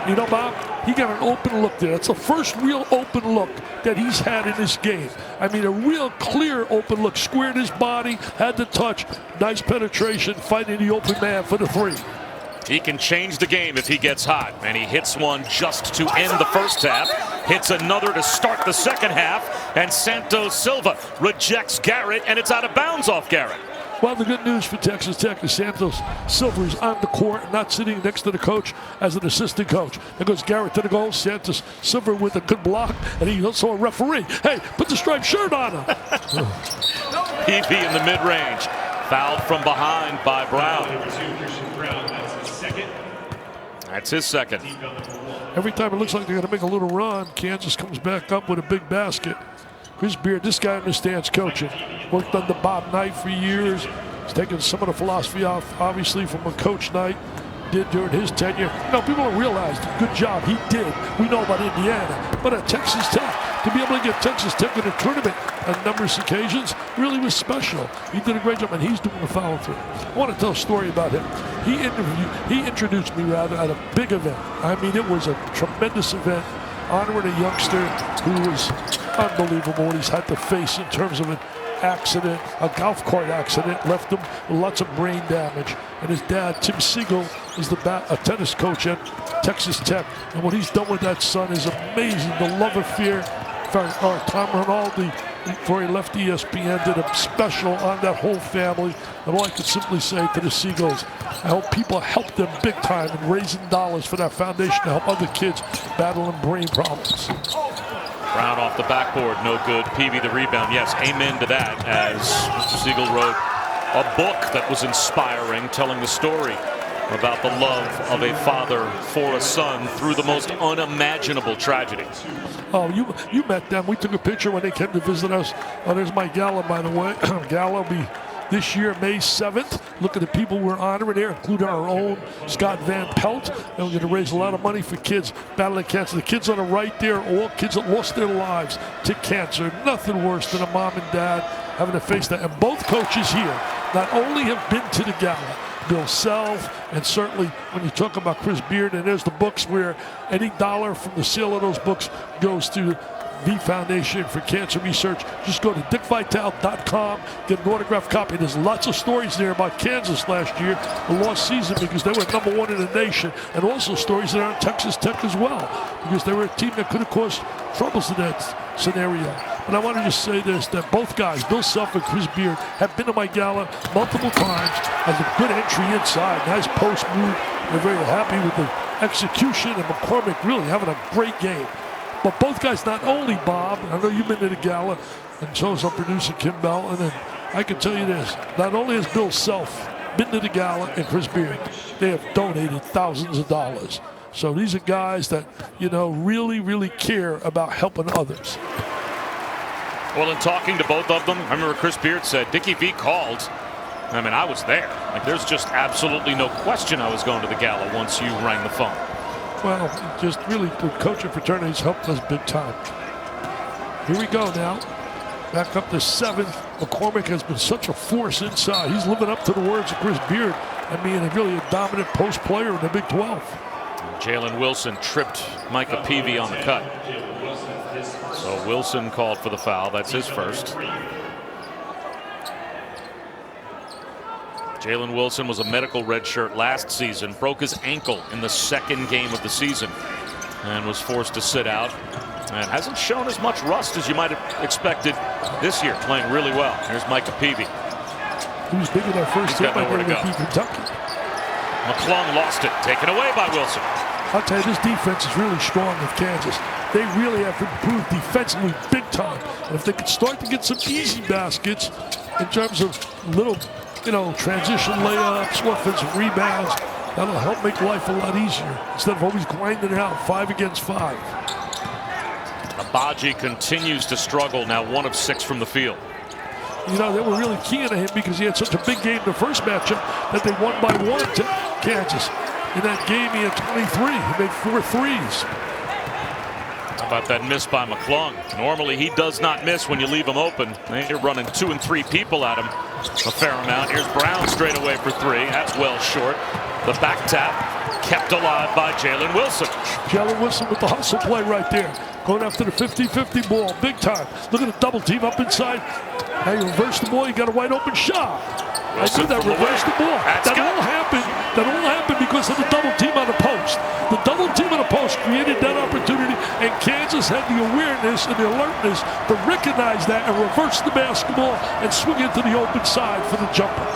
You know, Bob, he got an open look there. That's the first real open look that he's had in this game. I mean, a real clear open look. Squared his body, had the touch. Nice penetration, fighting the open man for the 3. He can change the game if he gets hot. And he hits one just to end the first half. Hits another to start the second half. And Santos Silva rejects Garrett, and it's out of bounds off Garrett. Well, the good news for Texas Tech is Santos Silva is on the court and not sitting next to the coach as an assistant coach. There goes Garrett to the goal. Santos Silva with a good block, and he's also a referee. Hey, put the striped shirt on him. Peavy in the mid-range. Fouled from behind by Brown. That's his second. Every time it looks like they're going to make a little run, Kansas comes back up with a big basket. Chris Beard, this guy understands coaching. Worked under Bob Knight for years. He's taken some of the philosophy off, obviously, from what Coach Knight did during his tenure. People don't realize the good job he did. We know about Indiana, but at Texas Tech, to be able to get Texas Tech in a tournament on numerous occasions really was special. He did a great job, and he's doing the follow through. I want to tell a story about him. He introduced me rather at a big event. I mean, it was a tremendous event honoring a youngster who was unbelievable what he's had to face in terms of an accident, a golf cart accident, left him with lots of brain damage. And his dad, Tim Siegel, is a tennis coach at Texas Tech. And what he's done with that son is amazing. The love affair. Tom Rinaldi, before he left ESPN, did a special on that whole family. And all I can simply say to the Seagulls, I hope people help them big time in raising dollars for that foundation to help other kids battling brain problems. Brown off the backboard, no good. Peavy the rebound. Yes, amen to that, as Mr. Siegel wrote a book that was inspiring, telling the story about the love of a father for a son through the most unimaginable tragedy. Oh, you met them. We took a picture when they came to visit us. Oh, there's my gala, by the way. Gala will be this year, May 7th. Look at the people we're honoring there, including our own Scott Van Pelt. And we're going to raise a lot of money for kids battling cancer. The kids on the right there, all kids that lost their lives to cancer. Nothing worse than a mom and dad having to face that. And both coaches here not only have been to the gala, Bill Self, and certainly when you talk about Chris Beard, and there's the books where any dollar from the sale of those books goes to the Foundation for Cancer Research. Just go to dickvitale.com, get an autographed copy. There's lots of stories there about Kansas last year, the lost season, because they were #1 in the nation, and also stories that are on Texas Tech as well, because they were a team that could have caused troubles in that scenario. But I want to just say this, that both guys, Bill Self and Chris Beard, have been to my gala multiple times as a good entry inside. Nice post move. They're very happy with the execution, and McCormick really having a great game. But both guys, not only Bob, I know you've been to the gala, and so is our producer Kim Bell, and then I can tell you this, not only has Bill Self been to the gala and Chris Beard, they have donated thousands of dollars. So these are guys that, really, really care about helping others. Well, in talking to both of them, I remember Chris Beard said, Dickie V called. I mean, I was there. Like, there's just absolutely no question I was going to the gala once you rang the phone. Well, just really, the coaching fraternity's helped us big time. Here we go now. Back up to 7. McCormick has been such a force inside. He's living up to the words of Chris Beard and being really a dominant post player in the Big 12. Jalen Wilson tripped Micah Peavy on the cut. So Wilson called for the foul. That's his first. Jalen Wilson was a medical redshirt last season, broke his ankle in the second game of the season, and was forced to sit out. And hasn't shown as much rust as you might have expected this year, playing really well. Here's Micah Peavy. He was big in that first team. I think they beat Kentucky. McClung lost it, taken away by Wilson. I'll tell you, this defense is really strong with Kansas. They really have improved defensively big time. And if they could start to get some easy baskets in terms of little, transition layups, offensive rebounds, that'll help make life a lot easier instead of always grinding it out 5 against 5. Abaji continues to struggle, now 1 of 6 from the field. They were really keying on him because he had such a big game in the first matchup that they won by 1 to Kansas. In that game, he had 23. He made 4 threes. How about that miss by McClung? Normally, he does not miss when you leave him open. You're running 2 and 3 people at him a fair amount. Here's Brown straight away for 3. That's well short. The back tap kept alive by Jalen Wilson. Jalen Wilson with the hustle play right there. Going after the 50-50 ball, big time. Look at the double team up inside. Now you reverse the ball, you got a wide open shot. I did that, reverse the ball. That all happened because of the double team on the post. The double team on the post created that opportunity, and Kansas had the awareness and the alertness to recognize that and reverse the basketball and swing it to the open side for the jumper.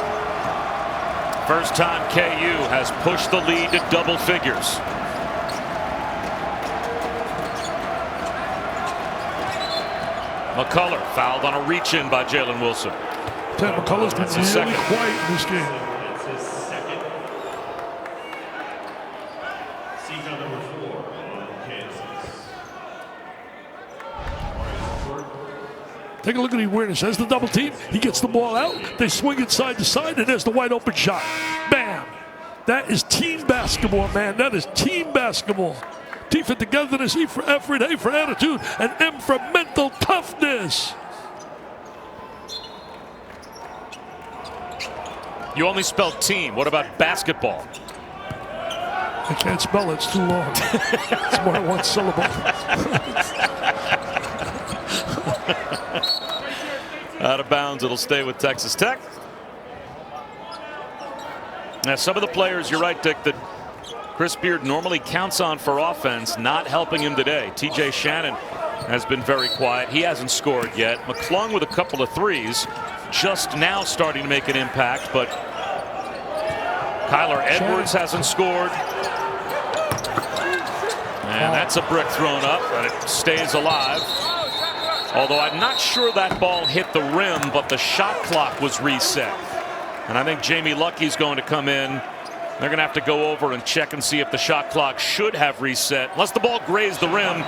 First time KU has pushed the lead to double figures. McCullough fouled on a reach-in by Jalen Wilson. McCullough's been really quiet in this game. Take a look at the awareness. There's the double team. He gets the ball out. They swing it side to side, and there's the wide open shot. Bam! That is team basketball, man. That is team basketball. T for togetherness, E for effort, A for attitude, and M for mental toughness. You only spelled team. What about basketball? I can't spell it. It's too long. It's more than one syllable. Out of bounds. It'll stay with Texas Tech. Now, some of the players, you're right, Dick, that Chris Beard normally counts on for offense, not helping him today. TJ Shannon has been very quiet. He hasn't scored yet. McClung with a couple of threes, just now starting to make an impact, but Kyler Edwards hasn't scored. And that's a brick thrown up, and it stays alive. Although I'm not sure that ball hit the rim, but the shot clock was reset. And I think Jamie Lucky's going to come in. They're going to have to go over and check and see if the shot clock should have reset. Unless the ball grazed the rim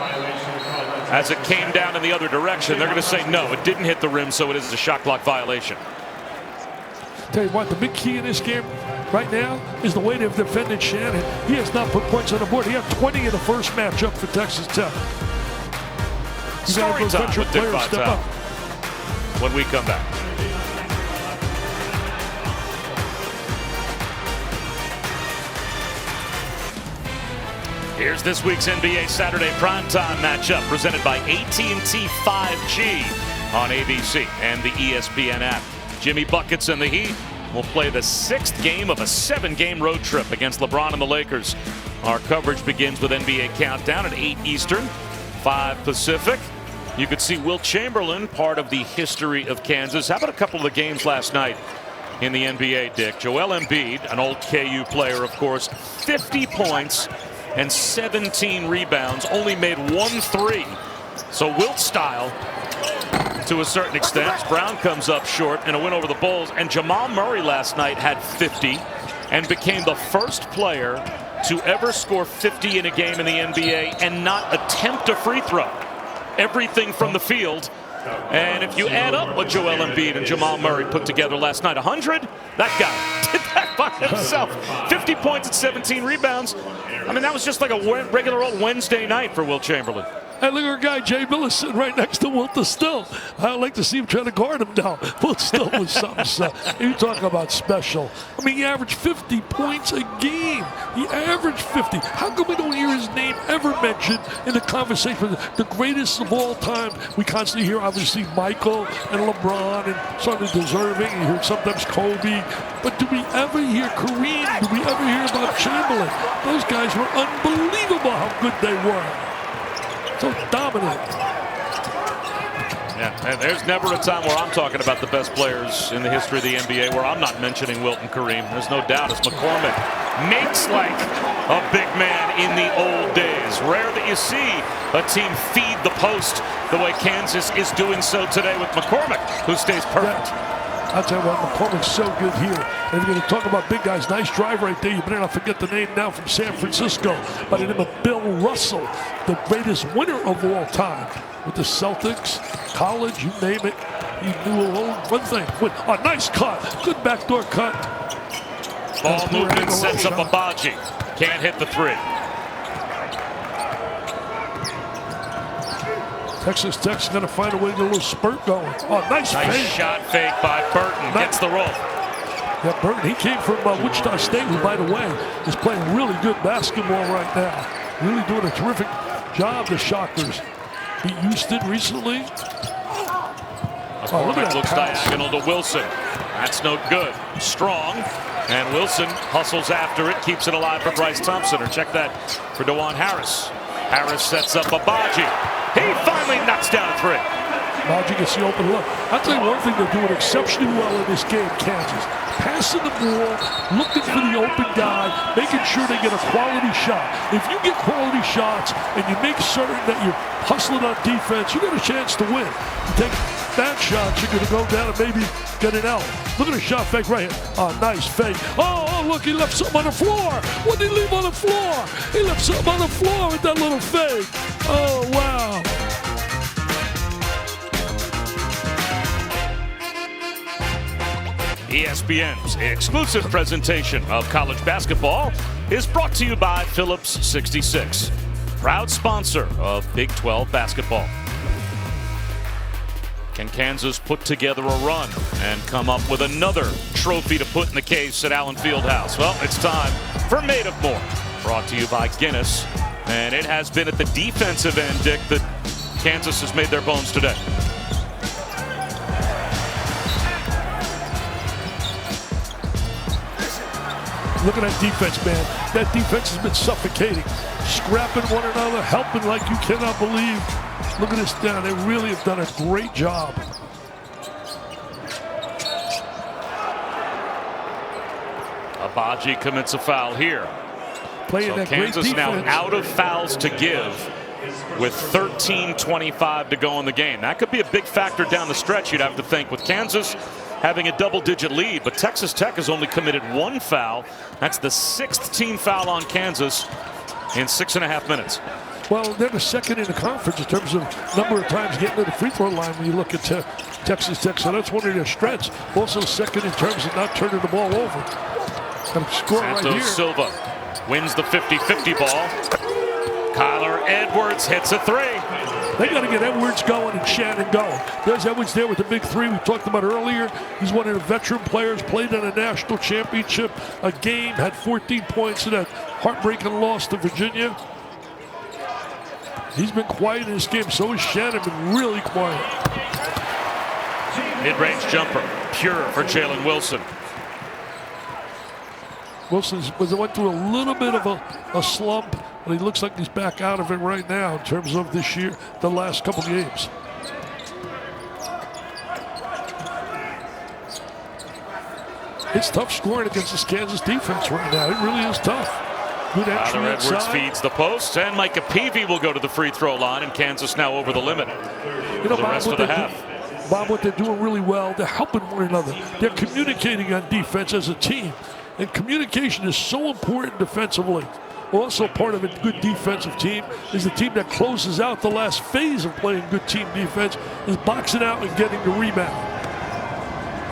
as it came down in the other direction, they're going to say no, it didn't hit the rim, so it is a shot clock violation. Tell you what, the big key in this game right now is the way they've defended Shannon. He has not put points on the board. He had 20 in the first matchup for Texas Tech. Story time with Dick Vitale when we come back. Here's this week's NBA Saturday primetime matchup presented by AT&T 5G on ABC and the ESPN app. Jimmy Buckets and the Heat will play the 6th game of a 7-game road trip against LeBron and the Lakers. Our coverage begins with NBA Countdown at 8 Eastern, 5 Pacific. You could see Wilt Chamberlain, part of the history of Kansas. How about a couple of the games last night in the NBA, Dick? Joel Embiid, an old KU player, of course, 50 points and 17 rebounds, only made 1 3. So Wilt style to a certain extent. Brown comes up short in a win over the Bulls. And Jamal Murray last night had 50 and became the first player to ever score 50 in a game in the NBA and not attempt a free throw. Everything from the field. And if you add up what Joel Embiid and Jamal Murray put together last night, 100, that guy did that by himself. 50 points and 17 rebounds. I mean, that was just like a regular old Wednesday night for Wilt Chamberlain. And look at our guy, Jay Miller, sitting right next to Wilt Still. I'd like to see him try to guard him now. Wilt Still was something. You talk about special. I mean, he averaged 50 points a game. He averaged 50. How come we don't hear his name ever mentioned in the conversation? The greatest of all time. We constantly hear, obviously, Michael and LeBron and certainly deserving. You hear sometimes Kobe. But do we ever hear Kareem? Do we ever hear about Chamberlain? Those guys were unbelievable how good they were. So dominant. Yeah, and there's never a time where I'm talking about the best players in the history of the NBA where I'm not mentioning Wilt and Kareem. There's no doubt as McCormick makes like a big man in the old days. Rare that you see a team feed the post the way Kansas is doing so today with McCormick, who stays perfect. Yeah. I'll tell you what, McCormick's so good here. And you're going to talk about big guys. Nice drive right there. You better not forget the name now from San Francisco by the name of Bill Russell, the greatest winner of all time with the Celtics, college, you name it. He knew one thing. A nice cut. Good backdoor cut. Ball movement sets up Abaji. Can't hit the 3. Texas Tech's going to find a way to get a little spurt going. Oh, nice fake. Shot fake by Burton. Gets the roll. Yeah, Burton, he came from Wichita State, who, by the way, is playing really good basketball right now. Really doing a terrific job, the Shockers. Beat Houston recently. Look at that looks pass. Diagonal to Wilson. That's no good. Strong. And Wilson hustles after it, keeps it alive for Bryce Thompson. Or check that for DeJuan Harris. Harris sets up Abaji. He finally knocks down a 3. Abaji gets the open look. I'll tell you one thing they're doing exceptionally well in this game, Kansas. Passing the ball, looking for the open guy, making sure they get a quality shot. If you get quality shots and you make certain that you're hustling on defense, you got a chance to win. You take bad shots, you're going to go down and maybe get an L. Look at the shot fake right here. Oh, nice fake. Oh, look, he left something on the floor. What did he leave on the floor? He left something on the floor with that little fake. Oh, wow. ESPN's exclusive presentation of college basketball is brought to you by Phillips 66, proud sponsor of Big 12 basketball. Can Kansas put together a run and come up with another trophy to put in the case at Allen Fieldhouse? Well, it's time for Made of More, brought to you by Guinness. And it has been at the defensive end, Dick, that Kansas has made their bones today. Look at that defense, man. That defense has been suffocating, scrapping one another, helping like you cannot believe. Look at this down. They really have done a great job. Abaji commits a foul here. Playing so that Kansas great now defense. out of fouls to give with 13:25 to go in the game. That could be a big factor down the stretch, you'd have to think, with Kansas having a double-digit lead. But Texas Tech has only committed one foul. That's the 6th team foul on Kansas in 6.5 minutes. Well, they're the second in the conference in terms of number of times getting to the free throw line when you look at Texas Tech. So that's one of their strengths. Also second in terms of not turning the ball over. Got to score right here. Silva wins the 50-50 ball. Kyler Edwards hits a three. They got to get Edwards going and Shannon going. There's Edwards there with the big three we talked about earlier. He's one of the veteran players, played in a national championship, a game, had 14 points in that heartbreaking loss to Virginia. He's been quiet in this game, so has Shannon been really quiet. Mid-range jumper, pure for Jalen Wilson. Wilson went through a little bit of a slump, but he looks like he's back out of it right now in terms of this year, the last couple games. It's tough scoring against this Kansas defense right now. It really is tough. Good entry Edwards inside. feeds the post, and Micah Peavy will go to the free throw line, and Kansas now over the limit for the rest of the half. Bob, what they're doing really well, they're helping one another. They're communicating on defense as a team. And communication is so important defensively. Also part of a good defensive team is the team that closes out the last phase of playing good team defense is boxing out and getting the rebound.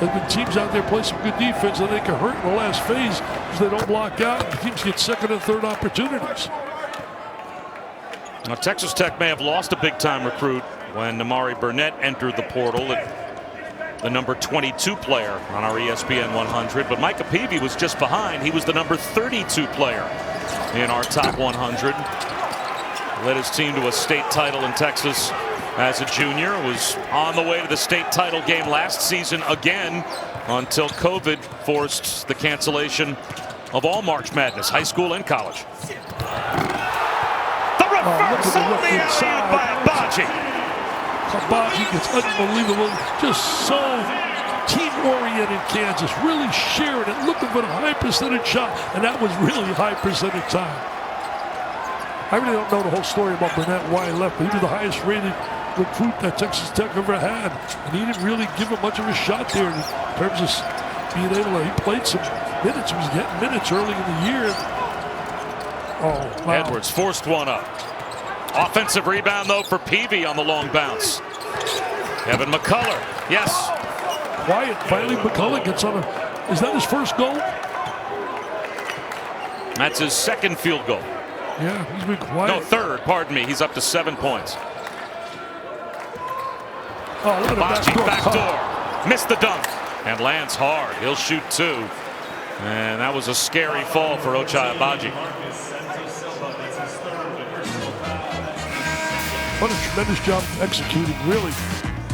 And when teams out there play some good defense, then they can hurt in the last phase because they don't block out and teams get second and third opportunities. Now, Texas Tech may have lost a big-time recruit when Amari Burnett entered the portal, the number 22 player on our ESPN 100. But Micah Peavy was just behind. He was the number 32 player in our top 100. Led his team to a state title in Texas as a junior. Was on the way to the state title game last season again until COVID forced the cancellation of all March Madness, high school and college. The reverse on the alley-oop by Abaji. Abaji gets unbelievable, just so team-oriented Kansas, really sharing it, looking for the high percentage shot, and that was really high percentage time. I really don't know the whole story about Burnett, why he left, but he was the highest rated recruit that Texas Tech ever had, and he didn't really give him much of a shot there in terms of being able to, he played some minutes, he was getting minutes early in the year. Oh, wow. Edwards forced one up. Offensive rebound, though, for Peavy on the long bounce. Evan McCullough, yes. Quiet, finally McCullough gets on a, is that his first goal? That's his second field goal. Yeah, he's been quiet. No, third, pardon me. He's up to 7 points. Oh, look at the backdoor. Missed the dunk and lands hard. He'll shoot 2. And that was a scary fall for Ochai Abaji. What a tremendous job executing, really.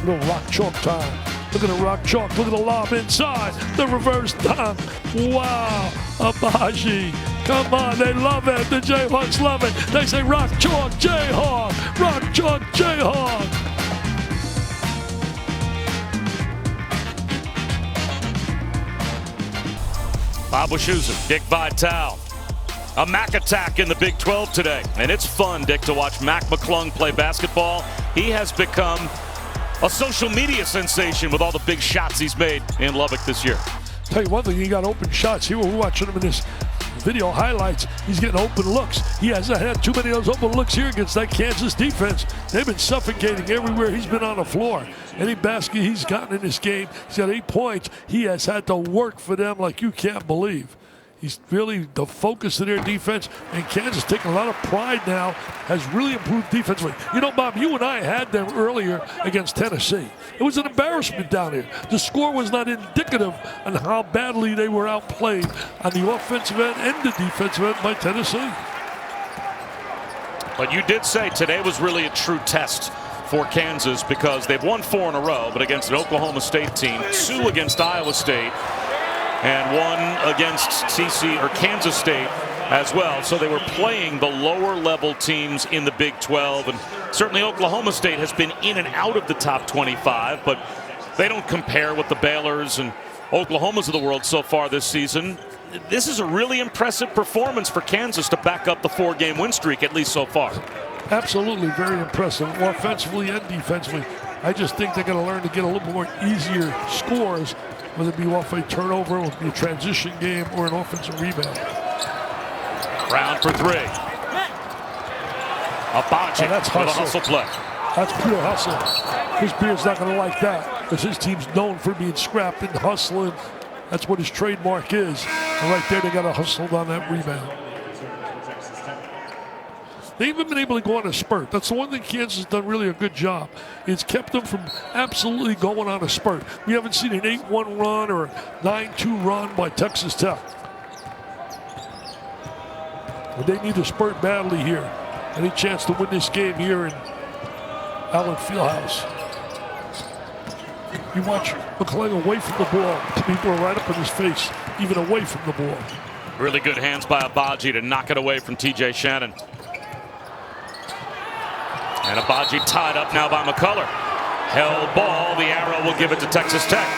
Little rock chalk time. Look at the rock chalk. Look at the lob inside. The reverse dunk. Wow. Abaji. Come on. They love it. The Jayhawks love it. They say rock chalk Jayhawk. Rock chalk Jayhawk. Bob Wischusen, Dick Vitale. A Mac attack in the Big 12 today. And it's fun, Dick, to watch Mac McClung play basketball. He has become a social media sensation with all the big shots he's made in Lubbock this year. Tell you one thing, he got open shots. Here we're watching him in this video highlights, he's getting open looks. He hasn't had too many of those open looks here against that Kansas defense. They've been suffocating everywhere he's been on the floor. Any basket he's gotten in this game, he's got 8 points. He has had to work for them like you can't believe. He's really the focus of their defense, and Kansas taking a lot of pride now, has really improved defensively. You know, Bob, you and I had them earlier against Tennessee. It was an embarrassment down here. The score was not indicative on how badly they were outplayed on the offensive end and the defensive end by Tennessee. But you did say today was really a true test for Kansas because they've won 4 in a row, but against an Oklahoma State team, 2 against Iowa State, and 1 against Kansas State as well. So they were playing the lower level teams in the Big 12, and certainly Oklahoma State has been in and out of the top 25, but they don't compare with the Baylors and Oklahomas of the world so far this season. This is a really impressive performance for Kansas to back up the 4-game win streak, at least so far. Absolutely very impressive, offensively and defensively. I just think they're going to learn to get a little bit more easier scores, whether it be off a turnover, whether it be a transition game, or an offensive rebound. Round for 3. Abaji that's for the hustle. hustle play. That's pure hustle. Chris Beard's not going to like that because his team's known for being scrapped and hustling. That's what his trademark is. And right there, they got to hustle on that rebound. They haven't been able to go on a spurt. That's the one thing Kansas has done really a good job. It's kept them from absolutely going on a spurt. We haven't seen an 8-1 run or a 9-2 run by Texas Tech. But they need a spurt badly here. Any chance to win this game here in Allen Fieldhouse. You watch McClain away from the ball. People are right up in his face, even away from the ball. Really good hands by Abaji to knock it away from TJ Shannon. And Abaji tied up now by McCullough. Held ball. The arrow will give it to Texas Tech.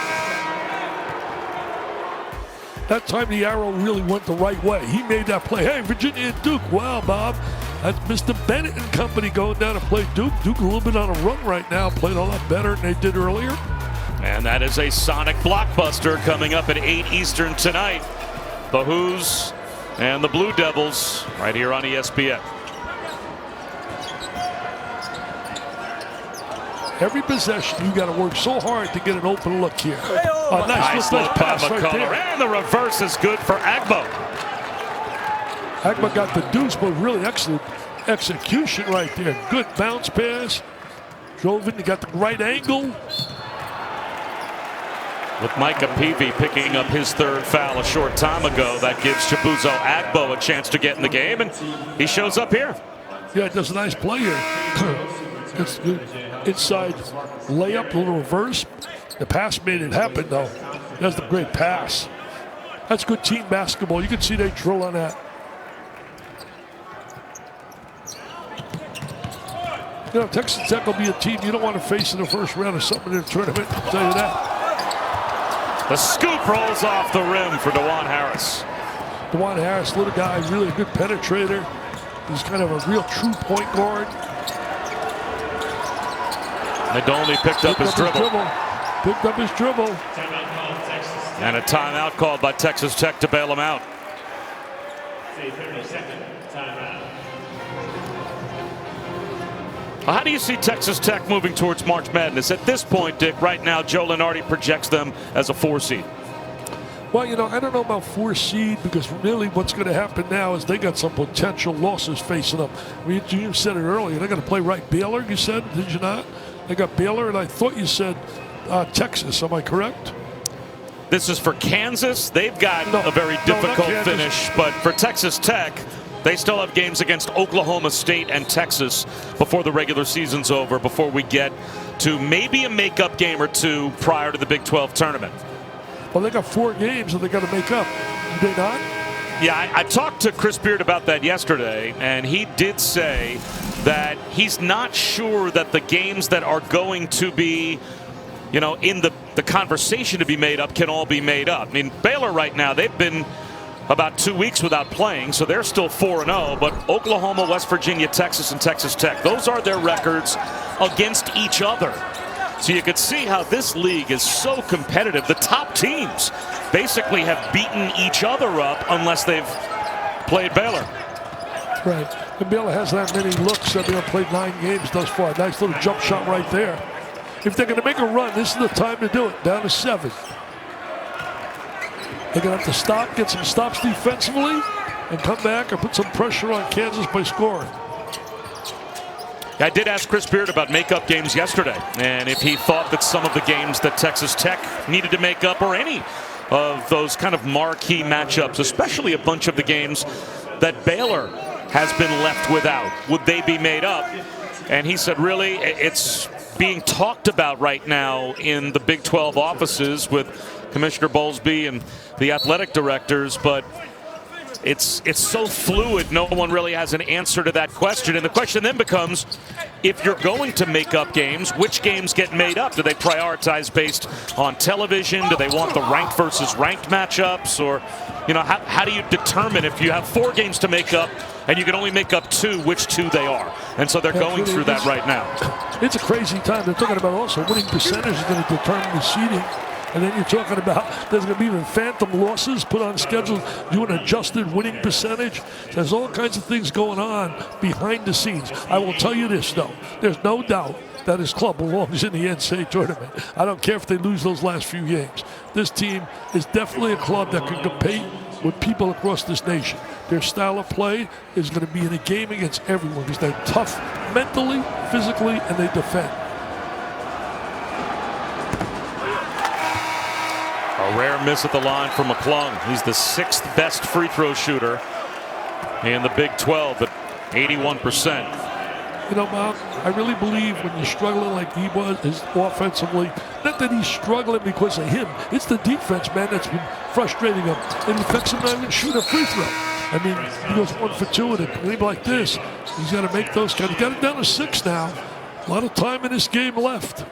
That time the arrow really went the right way. He made that play. Hey, Virginia and Duke. Wow, Bob. That's Mr. Bennett and company going down to play Duke. Duke a little bit on a run right now. Played a lot better than they did earlier. And that is a sonic blockbuster coming up at 8 Eastern tonight. The Who's and the Blue Devils right here on ESPN. Every possession, you got to work so hard to get an open look here. Nice look by pass right McCullough. there. And the reverse is good for Agbo. Agbo got the deuce, but really excellent execution right there. Good bounce pass. Drove in, he got the right angle. With Micah Peavy picking up his 3rd foul a short time ago, that gives Chibuzo Agbo a chance to get in the game, and he shows up here. Yeah, it does a nice play here. It's good. Inside layup, a little reverse. The pass made it happen, though. That's the great pass. That's good team basketball. You can see they drill on that. You know, Texas Tech will be a team you don't want to face in the first round of something in the tournament. I'll tell you that. The scoop rolls off the rim for DeJuan Harris. DeJuan Harris, little guy, really a good penetrator. He's kind of a real true point guard. Nadolny picked up his dribble. Picked up his dribble. And a timeout called by Texas Tech to bail him out. Well, how do you see Texas Tech moving towards March Madness? At this point, Dick, right now, Joe Lunardi projects them as a 4 seed. Well, you know, I don't know about 4 seed because really what's going to happen now is they got some potential losses facing them. I mean, you said it earlier. They're going to play right Baylor, you said, did you not? They got Baylor, and I thought you said Texas. Am I correct? This is for Kansas. They've got a very difficult finish, but for Texas Tech, they still have games against Oklahoma State and Texas before the regular season's over, before we get to maybe a makeup game or 2 prior to the Big 12 tournament. Well, they got 4 games that they got to make up. Do they not? Yeah, I talked to Chris Beard about that yesterday, and he did say that he's not sure that the games that are going to be, you know, in the conversation to be made up can all be made up. I mean, Baylor right now, they've been about 2 weeks without playing, so they're still 4-0, but Oklahoma, West Virginia, Texas, and Texas Tech, those are their records against each other. So you could see how this league is so competitive. The top teams basically have beaten each other up unless they've played Baylor. Right. And Baylor has that many looks. They've played 9 games thus far. Nice little jump shot right there. If they're going to make a run, this is the time to do it. Down to 7. They're going to have to stop, get some stops defensively, and come back and put some pressure on Kansas by scoring. I did ask Chris Beard about makeup games yesterday, and if he thought that some of the games that Texas Tech needed to make up, or any of those kind of marquee matchups, especially a bunch of the games that Baylor has been left without, would they be made up? And he said, really, it's being talked about right now in the Big 12 offices with Commissioner Bowlesby and the athletic directors, but it's so fluid, no one really has an answer to that question. And the question then becomes, if you're going to make up games, which games get made up? Do they prioritize based on television? Do they want the ranked versus ranked matchups? Or, you know, how do you determine if you have 4 games to make up and you can only make up 2, which 2 they are? And so they're going through that right now. It's a crazy time. They're talking about also winning percentage is going to determine the seeding. And then you're talking about there's going to be even phantom losses put on schedule, do an adjusted winning percentage. There's all kinds of things going on behind the scenes. I will tell you this, though. There's no doubt that his club belongs in the NCAA tournament. I don't care if they lose those last few games. This team is definitely a club that can compete with people across this nation. Their style of play is going to be in a game against everyone because they're tough mentally, physically, and they defend. A rare miss at the line for McClung. He's the 6th best free throw shooter in the Big 12 at 81%. You know, Bob, I really believe when you're struggling like he was offensively, not that he's struggling because of him, it's the defense, man, that's been frustrating him. And it affects him not even shoot a free throw. I mean, he goes 1 for 2 in a game like this. He's got to make those kind. He's got it down to 6 now. A lot of time in this game left.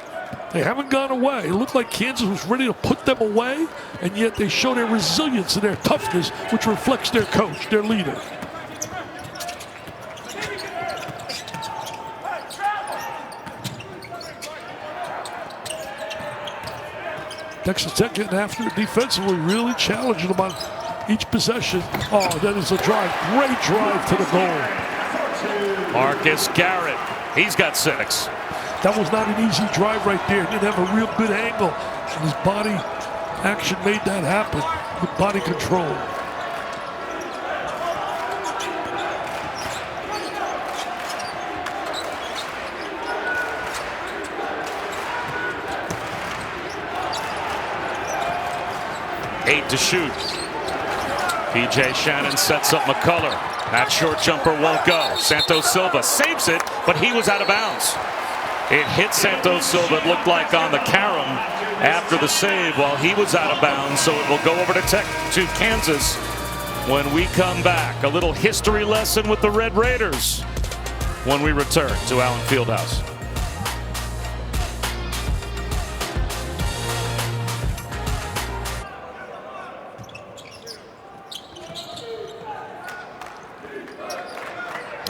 They haven't gone away. It looked like Kansas was ready to put them away, and yet they show their resilience and their toughness, which reflects their coach, their leader. Texas Tech getting after it defensively, really challenging them on each possession. Oh, that is a drive. Great drive to the goal. Marcus Garrett, he's got 6. That was not an easy drive right there. He didn't have a real good angle. And his body action made that happen with body control. Eight to shoot. P.J. Shannon sets up McCullough. That short jumper won't go. Santos Silva saves it, but he was out of bounds. It hit Santos Silva, it looked like on the carom after the save while he was out of bounds. So it will go over to Kansas when we come back. A little history lesson with the Red Raiders when we return to Allen Fieldhouse.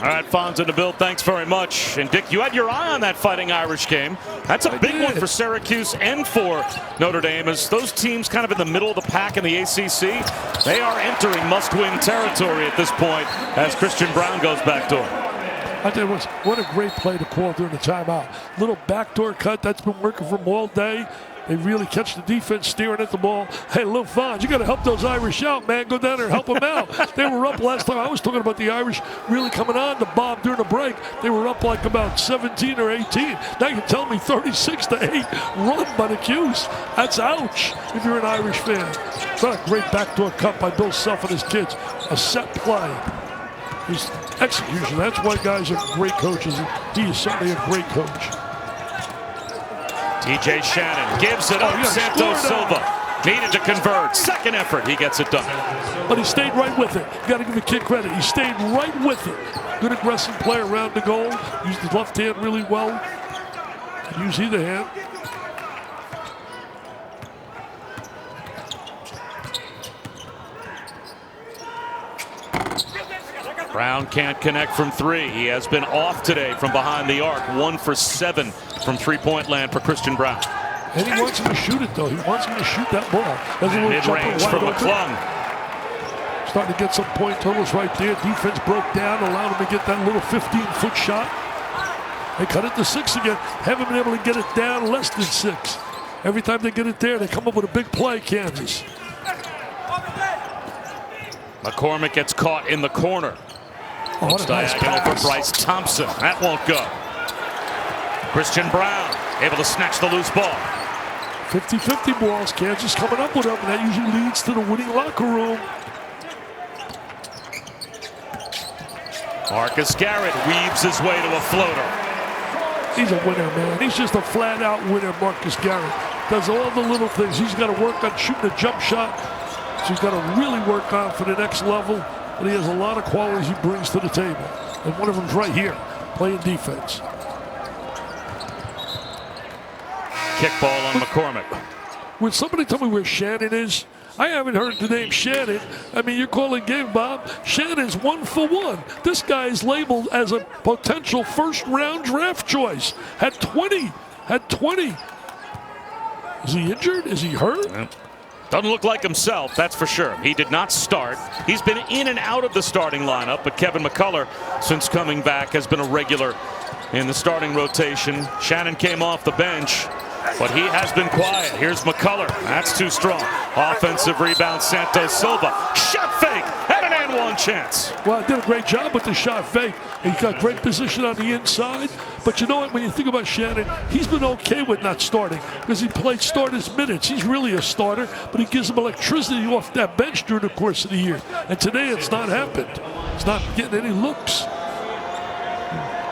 All right, Fonz in the build, thanks very much. And Dick, you had your eye on that Fighting Irish game. That's a big one for Syracuse and for Notre Dame, as those teams kind of in the middle of the pack in the ACC. They are entering must-win territory at this point as Christian Brown goes back to him. I tell you what a great play to call during the timeout. Little backdoor cut, that's been working for them all day. They really catch the defense staring at the ball. Hey, Lil Fonz, you got to help those Irish out, man. Go down there and help them out. They were up last time. I was talking about the Irish really coming on to Bob during the break. They were up like about 17 or 18. Now you tell me 36-8 run by the Qs. That's ouch if you're an Irish fan. What a great backdoor cut by Bill Self and his kids. A set play. His execution. That's why guys are great coaches. He is certainly a great coach. T.J. Shannon gives it up. Santos Silva needed to convert. Second effort, he gets it done. But he stayed right with it. You got to give the kid credit. He stayed right with it. Good aggressive play around the goal. Used his left hand really well. Can use either hand. Brown can't connect from 3. He has been off today from behind the arc. 1 for 7 from three-point land for Christian Brown. And he wants him to shoot it, though. He wants him to shoot that ball. Mid-range for McClung. Starting to get some point totals right there. Defense broke down, allowed him to get that little 15-foot shot. They cut it to 6 again. Haven't been able to get it down less than 6. Every time they get it there, they come up with a big play, Kansas. McCormick gets caught in the corner. Oh, what a nice pass. For Bryce Thompson. That won't go. Christian Brown able to snatch the loose ball. 50-50 balls. Kansas coming up with them, and that usually leads to the winning locker room. Marcus Garrett weaves his way to a floater. He's a winner, man. He's just a flat-out winner, Marcus Garrett. Does all the little things. He's got to work on shooting a jump shot. So he's got to really work on for the next level. But he has a lot of qualities he brings to the table. And one of them's right here, playing defense. Kick ball on McCormick. When somebody tell me where Shannon is, I haven't heard the name Shannon. I mean, you're calling game, Bob. Shannon's 1 for 1. This guy is labeled as a potential first-round draft choice. Had 20. Is he injured? Is he hurt? Doesn't look like himself, that's for sure. He did not start. He's been in and out of the starting lineup, but Kevin McCullough, since coming back, has been a regular in the starting rotation. Shannon came off the bench, but he has been quiet. Here's McCullough. That's too strong. Offensive rebound, Santos Silva. Shot fake and an and one chance. Well, did a great job with the shot fake. He's got great position on the inside. But you know what? When you think about Shannon, he's been okay with not starting because he played starters minutes. He's really a starter, but he gives them electricity off that bench during the course of the year. And today it's not happened. He's not getting any looks.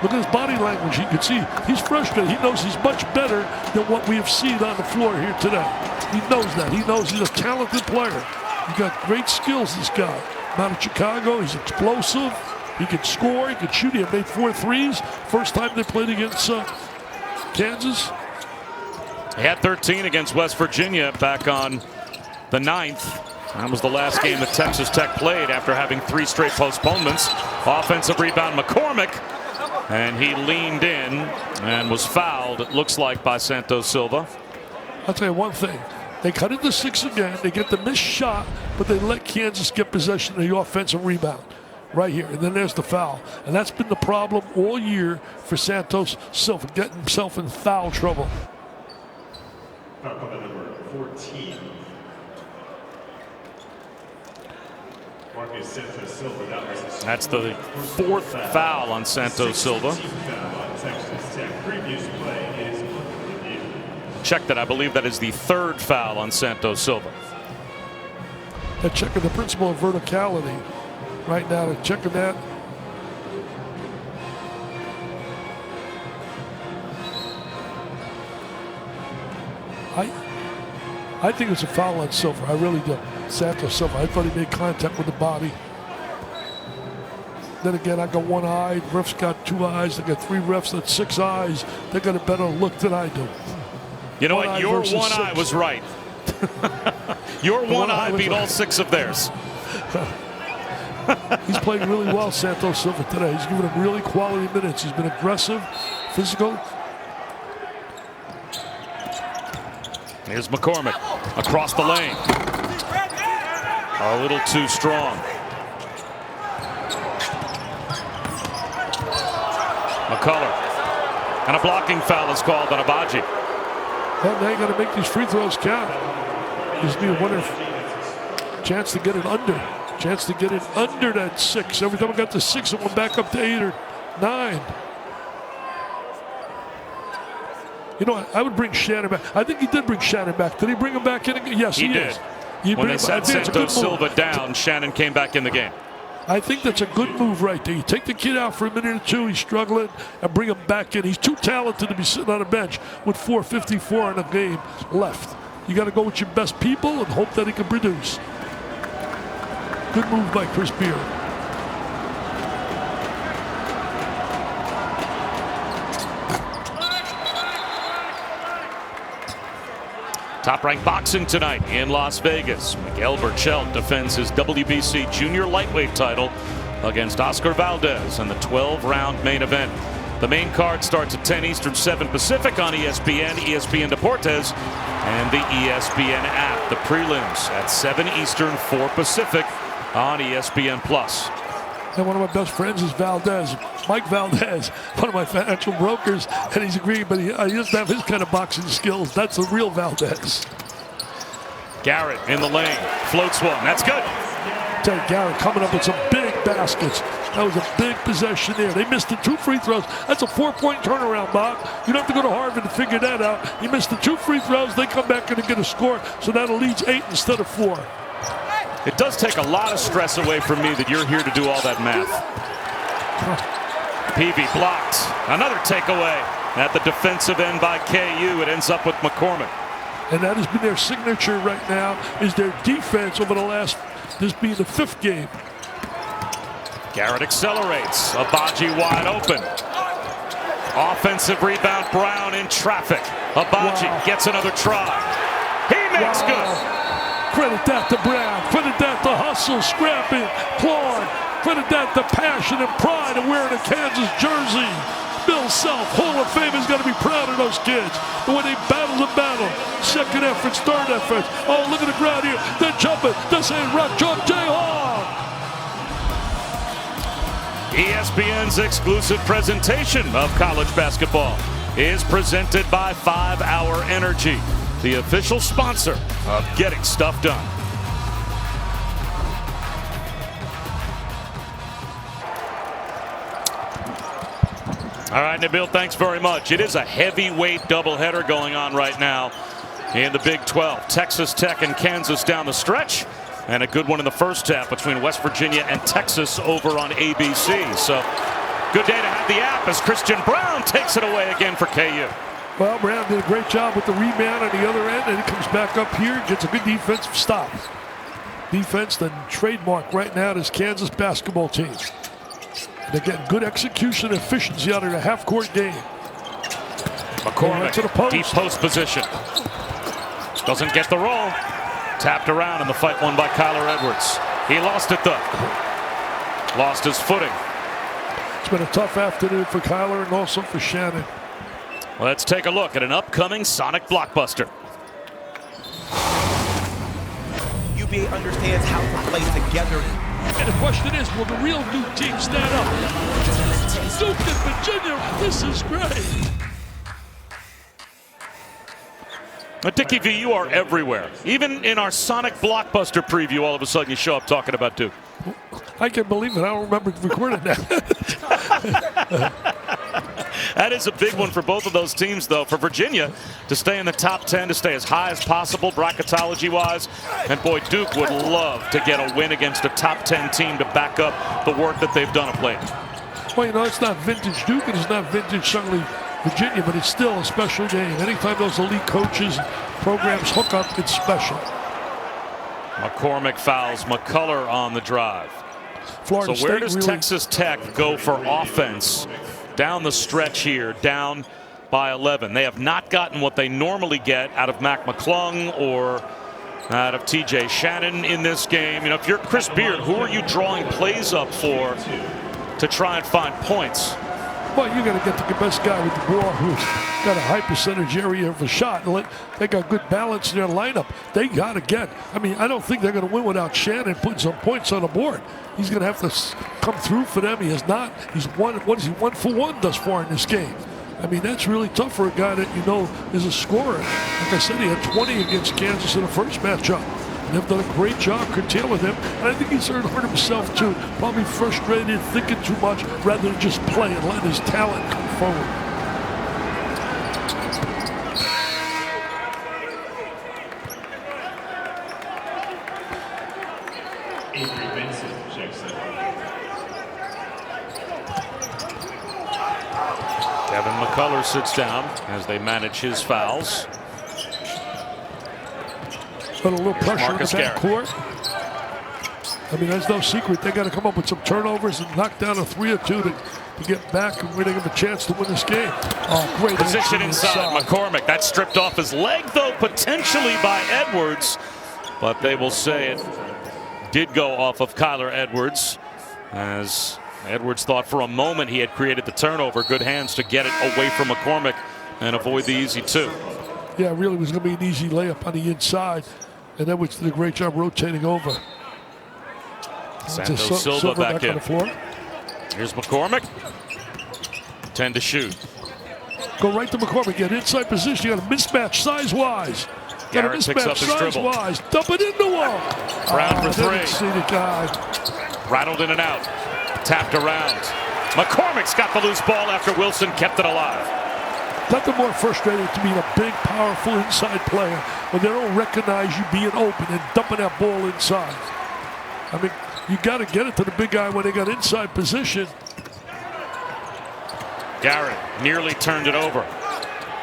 Look at his body language. You can see he's frustrated. He knows he's much better than what we have seen on the floor here today. He knows that. He knows he's a talented player. He's got great skills, this guy. Out of Chicago, he's explosive. He can score. He can shoot. He had made 4 threes. First time they played against Kansas. He had 13 against West Virginia back on the 9th. That was the last game that Texas Tech played after having 3 straight postponements. Offensive rebound, McCormick. And he leaned in and was fouled, it looks like, by Santos Silva. I'll tell you one thing. They cut it to 6 again. They get the missed shot, but they let Kansas get possession of the offensive rebound right here. And then there's the foul. And that's been the problem all year for Santos Silva, getting himself in foul trouble. Foul call number 14. That's the 4th foul on Santos Silva. Check that. I believe that is the 3rd foul on Santos Silva. They're checking the principle of verticality right now. They're checking that. I think it's a foul on Silva. I really do. Santos Silva. I thought he made contact with the body. Then again, I got 1 eye. Refs got 2 eyes. They got 3 refs. That's 6 eyes. They got a better look than I do. You know what? Your 1 eye was right. Your 1 eye beat all 6 of theirs. He's played really well, Santos Silva, today. He's given him really quality minutes. He's been aggressive, physical. Here's McCormick across the lane. A little too strong. McCullough. And a blocking foul is called on Abaji. Well, now you got to make these free throws count. Gives me a winner. Chance to get it under. Chance to get it under that 6. Every time I got to 6, it went back up to 8 or 9. You know what? I would bring Shannon back. I think he did bring Shannon back. Did he bring him back in again? Yes, he did. When they sat Santos Silva down, Shannon came back in the game. I think that's a good move right there. You take the kid out for a minute or 2, he's struggling, and bring him back in. He's too talented to be sitting on a bench with 4:54 in a game left. You got to go with your best people and hope that he can produce. Good move by Chris Beard. Top-ranked boxing tonight in Las Vegas. Miguel Berchelt defends his WBC junior lightweight title against Oscar Valdez in the 12-round main event. The main card starts at 10 Eastern, 7 Pacific on ESPN, ESPN Deportes, and the ESPN app. The prelims at 7 Eastern, 4 Pacific on ESPN+. And one of my best friends is Valdez, Mike Valdez, one of my financial brokers, and he's agreed, but he doesn't have his kind of boxing skills. That's the real Valdez. Garrett in the lane, floats one. That's good. Tell you, Garrett coming up with some big baskets. That was a big possession there. They missed the 2 free throws. That's a 4-point turnaround, Bob. You don't have to go to Harvard to figure that out. He missed the 2 free throws. They come back and get a score, so that'll lead 8 instead of 4. It does take a lot of stress away from me that you're here to do all that math. Peavy blocked. Another takeaway at the defensive end by KU. It ends up with McCormick. And that has been their signature right now, is their defense over the last, this being the 5th game. Garrett accelerates. Abaji wide open. Offensive rebound. Brown in traffic. Abaji gets another try. He makes good. Credit that to Brown. Credit that to hustle, scrapping, clawing. Credit that to passion and pride of wearing a Kansas jersey. Bill Self, Hall of Fame, has got to be proud of those kids. The way they battle the battle. Second efforts, third efforts. Oh, look at the crowd here. They're jumping. They're saying, rock, jump, Jayhawks. ESPN's exclusive presentation of college basketball is presented by 5 Hour Energy, the official sponsor of Getting Stuff Done. All right, Nabil, thanks very much. It is a heavyweight doubleheader going on right now in the Big 12. Texas Tech and Kansas down the stretch, and a good one in the first half between West Virginia and Texas over on ABC. So good day to have the app as Christian Brown takes it away again for KU. Well, Brown did a great job with the rebound on the other end, and he comes back up here, gets a good defensive stop. Defense, the trademark right now, this Kansas basketball team. They're getting good execution and efficiency out of the half-court game. McCormick, to the post. Deep post position. Doesn't get the roll. Tapped around, and the fight won by Kyler Edwards. He lost it, though. Lost his footing. It's been a tough afternoon for Kyler and also for Shannon. Let's take a look at an upcoming Sonic blockbuster. UVA understands how to play together. And the question is, will the real Duke team stand up? Duke and Virginia, this is great. Now, Dickie V, you are everywhere. Even in our Sonic blockbuster preview, all of a sudden you show up talking about Duke. I can't believe it. I don't remember recording that. That is a big one for both of those teams, though. For Virginia to stay in the top 10, to stay as high as possible bracketology-wise. And boy, Duke would love to get a win against a top 10 team to back up the work that they've done of late. Well, you know, it's not vintage Duke and it's not vintage certainly Virginia, but it's still a special game. Anytime those elite coaches and programs hook up, it's special. McCormick fouls McCullough on the drive. Florida So where State does really... Texas Tech go for offense down the stretch here, down by 11? They have not gotten what they normally get out of Mac McClung or out of TJ Shannon in this game. You know, if you're Chris Beard, who are you drawing plays up for to try and find points? Well, you got to get the best guy with the ball who's got a high percentage area of a shot. They got good balance in their lineup. They got to get. I mean, I don't think they're going to win without Shannon putting some points on the board. He's going to have to come through for them. He has not. He's one. What is he? 1 for 1 thus far in this game. I mean, that's really tough for a guy that you know is a scorer. Like I said, he had 20 against Kansas in the first matchup. They've done a great job curtailing him, and I think he's hurt himself too. Probably frustrated, thinking too much, rather than just play and let his talent come forward. Avery Benson checks in. Kevin McCullough sits down as they manage his fouls. Put a little pressure in the backcourt. I mean, that's no secret. They got to come up with some turnovers and knock down a 3 or 2 to get back and really give a chance to win this game. Oh, great Position inside. McCormick. That's stripped off his leg, though, potentially by Edwards. But they will say it did go off of Kyler Edwards, as Edwards thought for a moment he had created the turnover. Good hands to get it away from McCormick and avoid the easy 2. Yeah, it really was going to be an easy layup on the inside. And Edwards did a great job rotating over. Santos Silva back in. on the floor. Here's McCormick. 10 to shoot. Go right to McCormick. Get inside position. You got a mismatch size-wise. Garrett picks up his dribble. Size-wise. Dump it in the wall. Brown for three. Didn't see the guy. Rattled in and out. Tapped around. McCormick's got the loose ball after Wilson kept it alive. Nothing more frustrating to being a big, powerful inside player when they don't recognize you being open and dumping that ball inside. I mean, you got to get it to the big guy when they got inside position. Garrett nearly turned it over.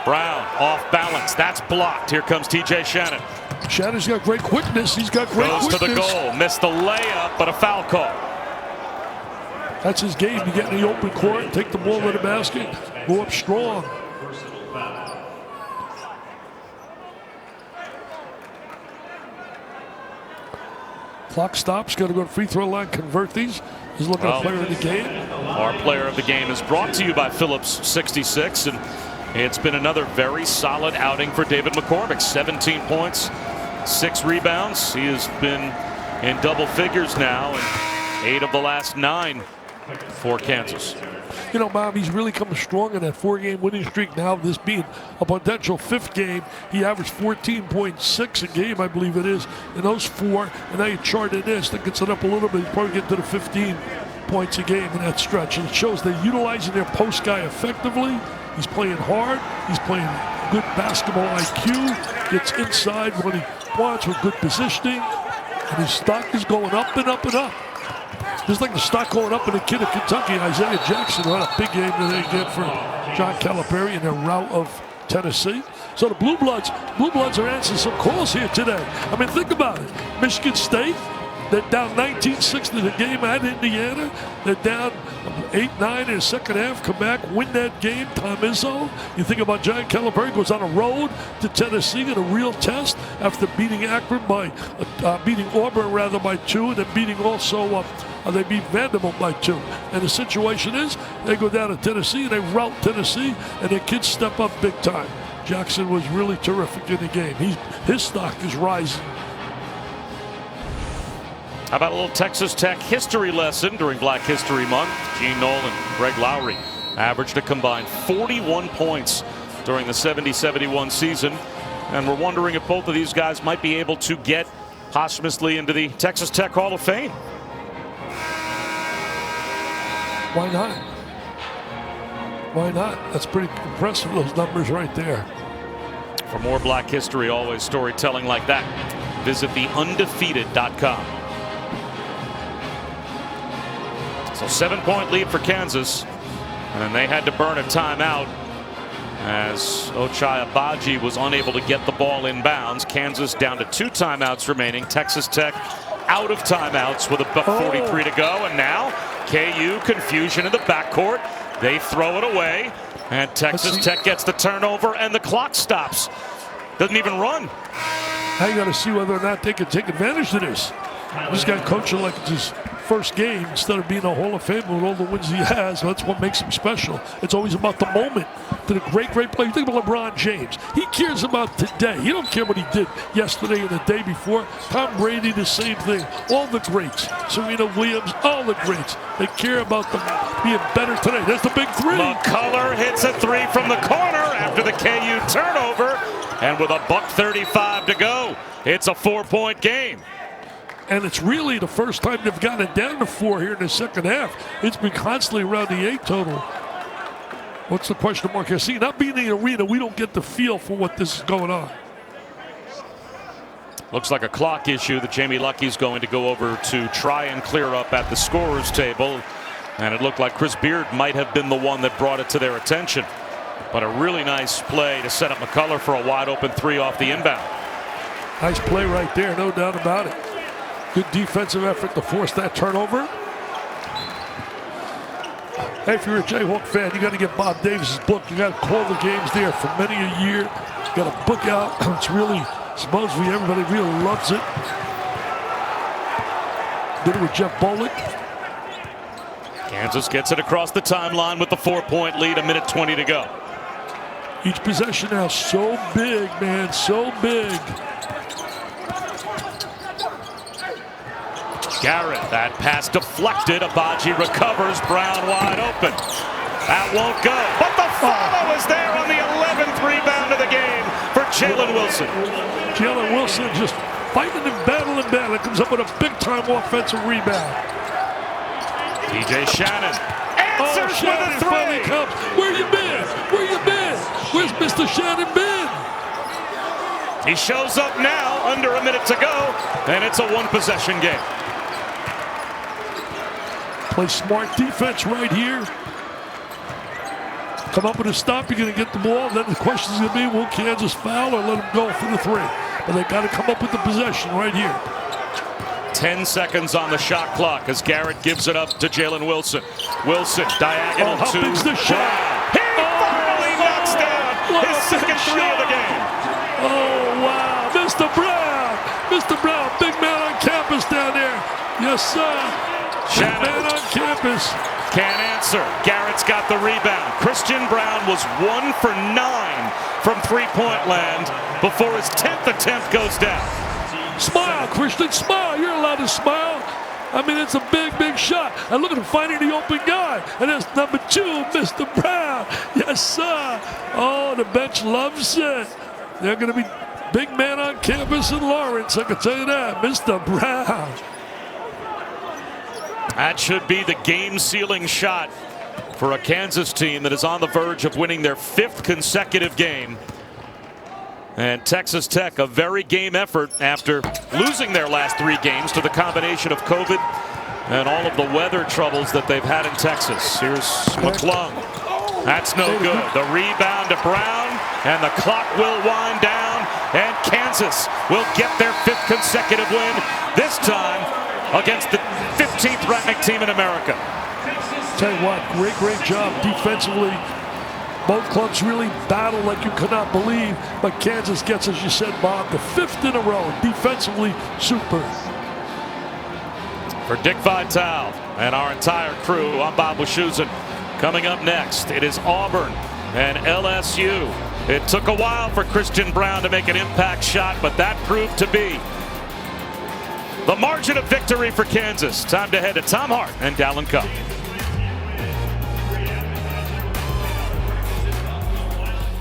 Brown off balance. That's blocked. Here comes TJ Shannon. Shannon's got great quickness. He's got great quickness. Goes to the goal. Missed the layup, but a foul call. That's his game. You get in the open court, take the ball to the basket, go up strong. Clock stops. Got to go to free throw line, convert these. He's looking at player of the game. Our player of the game is brought to you by Phillips 66, and it's been another very solid outing for David McCormick. 17 points, 6 rebounds. He has been in double figures now, and 8 of the last 9 for Kansas. You know, Bob, he's really coming strong in that 4-game winning streak now. This being a potential 5th game, he averaged 14.6 a game, I believe it is, in those 4. And now you chart in this, that gets it up a little bit. He's probably get to the 15 points a game in that stretch. And it shows they're utilizing their post guy effectively. He's playing hard. He's playing good basketball IQ. Gets inside when he wants with good positioning. And his stock is going up and up and up. Just like the stock going up in the kid of Kentucky, Isaiah Jackson. What a big game that they get for John Calipari in their rout of Tennessee. So the Blue Bloods are answering some calls here today. I mean, think about it. Michigan State, they're down 19-6 in the game at Indiana. They're down 8-9 in the second half. Come back, win that game. Tom Izzo. You think about John Calipari goes on a road to Tennessee in a real test after beating Akron by beating Auburn rather by 2, and then beating also they beat Vanderbilt by 2. And the situation is they go down to Tennessee and they rout Tennessee, and their kids step up big time. Jackson was really terrific in the game. His stock is rising. How about a little Texas Tech history lesson during Black History Month? Gene Nolan, Greg Lowry averaged a combined 41 points during the 70-71 season. And we're wondering if both of these guys might be able to get posthumously into the Texas Tech Hall of Fame. Why not? Why not? That's pretty impressive, those numbers right there. For more Black history, always storytelling like that, visit theundefeated.com. So 7-point lead for Kansas, and then they had to burn a timeout as Ochai Agbaji was unable to get the ball inbounds. Kansas down to 2 timeouts remaining. Texas Tech out of timeouts with a buck 43 to go, and now KU confusion in the backcourt. They throw it away, and Texas Tech gets the turnover, and the clock stops. Doesn't even run. Now you got to see whether or not they can take advantage of this. This guy coaching like it's his first game instead of being a Hall of Famer with all the wins he has. That's what makes him special. It's always about the moment. To the great player. You think about LeBron James. He cares about today. He don't care what he did yesterday and the day before. Tom Brady, the same thing. All the greats. Serena Williams, all the greats. They care about them being better today. That's the big 3. McCullough hits a 3 from the corner after the KU turnover. And with a buck 35 to go, it's a 4-point game. And it's really the first time they've gotten it down to 4 here in the second half. It's been constantly around the 8 total. What's the question mark here? See, not being in the arena, we don't get the feel for what this is going on. Looks like a clock issue that Jamie Lucky's going to go over to try and clear up at the scorer's table. And it looked like Chris Beard might have been the one that brought it to their attention. But a really nice play to set up McCullough for a wide open 3 off the inbound. Nice play right there, no doubt about it. Good defensive effort to force that turnover. Hey, if you're a Jayhawk fan, you got to get Bob Davis's book. You got to call the games there for many a year. You got a book out. It's really, supposedly everybody really loves it. Did it with Jeff Bolick. Kansas gets it across the timeline with the 4-point lead, 1:20 to go. Each possession now so big, man, so big. Garrett, that pass deflected. Abaji recovers. Brown wide open. That won't go. But the follow is there on the 11th rebound of the game for Jalen Wilson. Jalen Wilson just fighting and battling. Comes up with a big-time offensive rebound. DJ Shannon answers with a three. Comes. Where you been? Where you been? Where's Mr. Shannon been? He shows up now, under a minute to go, and it's a one-possession game. Play smart defense right here. Come up with a stop, you're going to get the ball. Then the question is going to be, will Kansas foul or let them go for the three? But they got to come up with the possession right here. 10 seconds on the shot clock as Garrett gives it up to Jalen Wilson. Wilson diagonal how to big's the shot? He finally knocks down his second three of the game. Oh, wow. Mr. Brown. Mr. Brown, big man on campus down there. Yes, sir. Shannon. Big man on campus. Can't answer. Garrett's got the rebound. Christian Brown was 1 for 9 from three-point land before his 10th attempt goes down. Smile, Christian, smile. You're allowed to smile. I mean, it's a big, big shot. And look at him finding the open guy. And that's number 2, Mr. Brown. Yes, sir. Oh, the bench loves it. They're going to be big man on campus in Lawrence, I can tell you that. Mr. Brown. That should be the game-sealing shot for a Kansas team that is on the verge of winning their 5th consecutive game. And Texas Tech, a very game effort after losing their last 3 games to the combination of COVID and all of the weather troubles that they've had in Texas. Here's McClung. That's no good. The rebound to Brown, and the clock will wind down, and Kansas will get their 5th consecutive win, this time against the 15th ranked team in America. Tell you what, great job defensively. Both clubs really battle like you could not believe, but Kansas gets, as you said, Bob, the 5th in a row. Defensively, super. For Dick Vitale and our entire crew, I'm Bob Wischusen. Coming up next, it is Auburn and LSU. It took a while for Christian Brown to make an impact shot, but that proved to be the margin of victory for Kansas. Time to head to Tom Hart and Dallin Cup.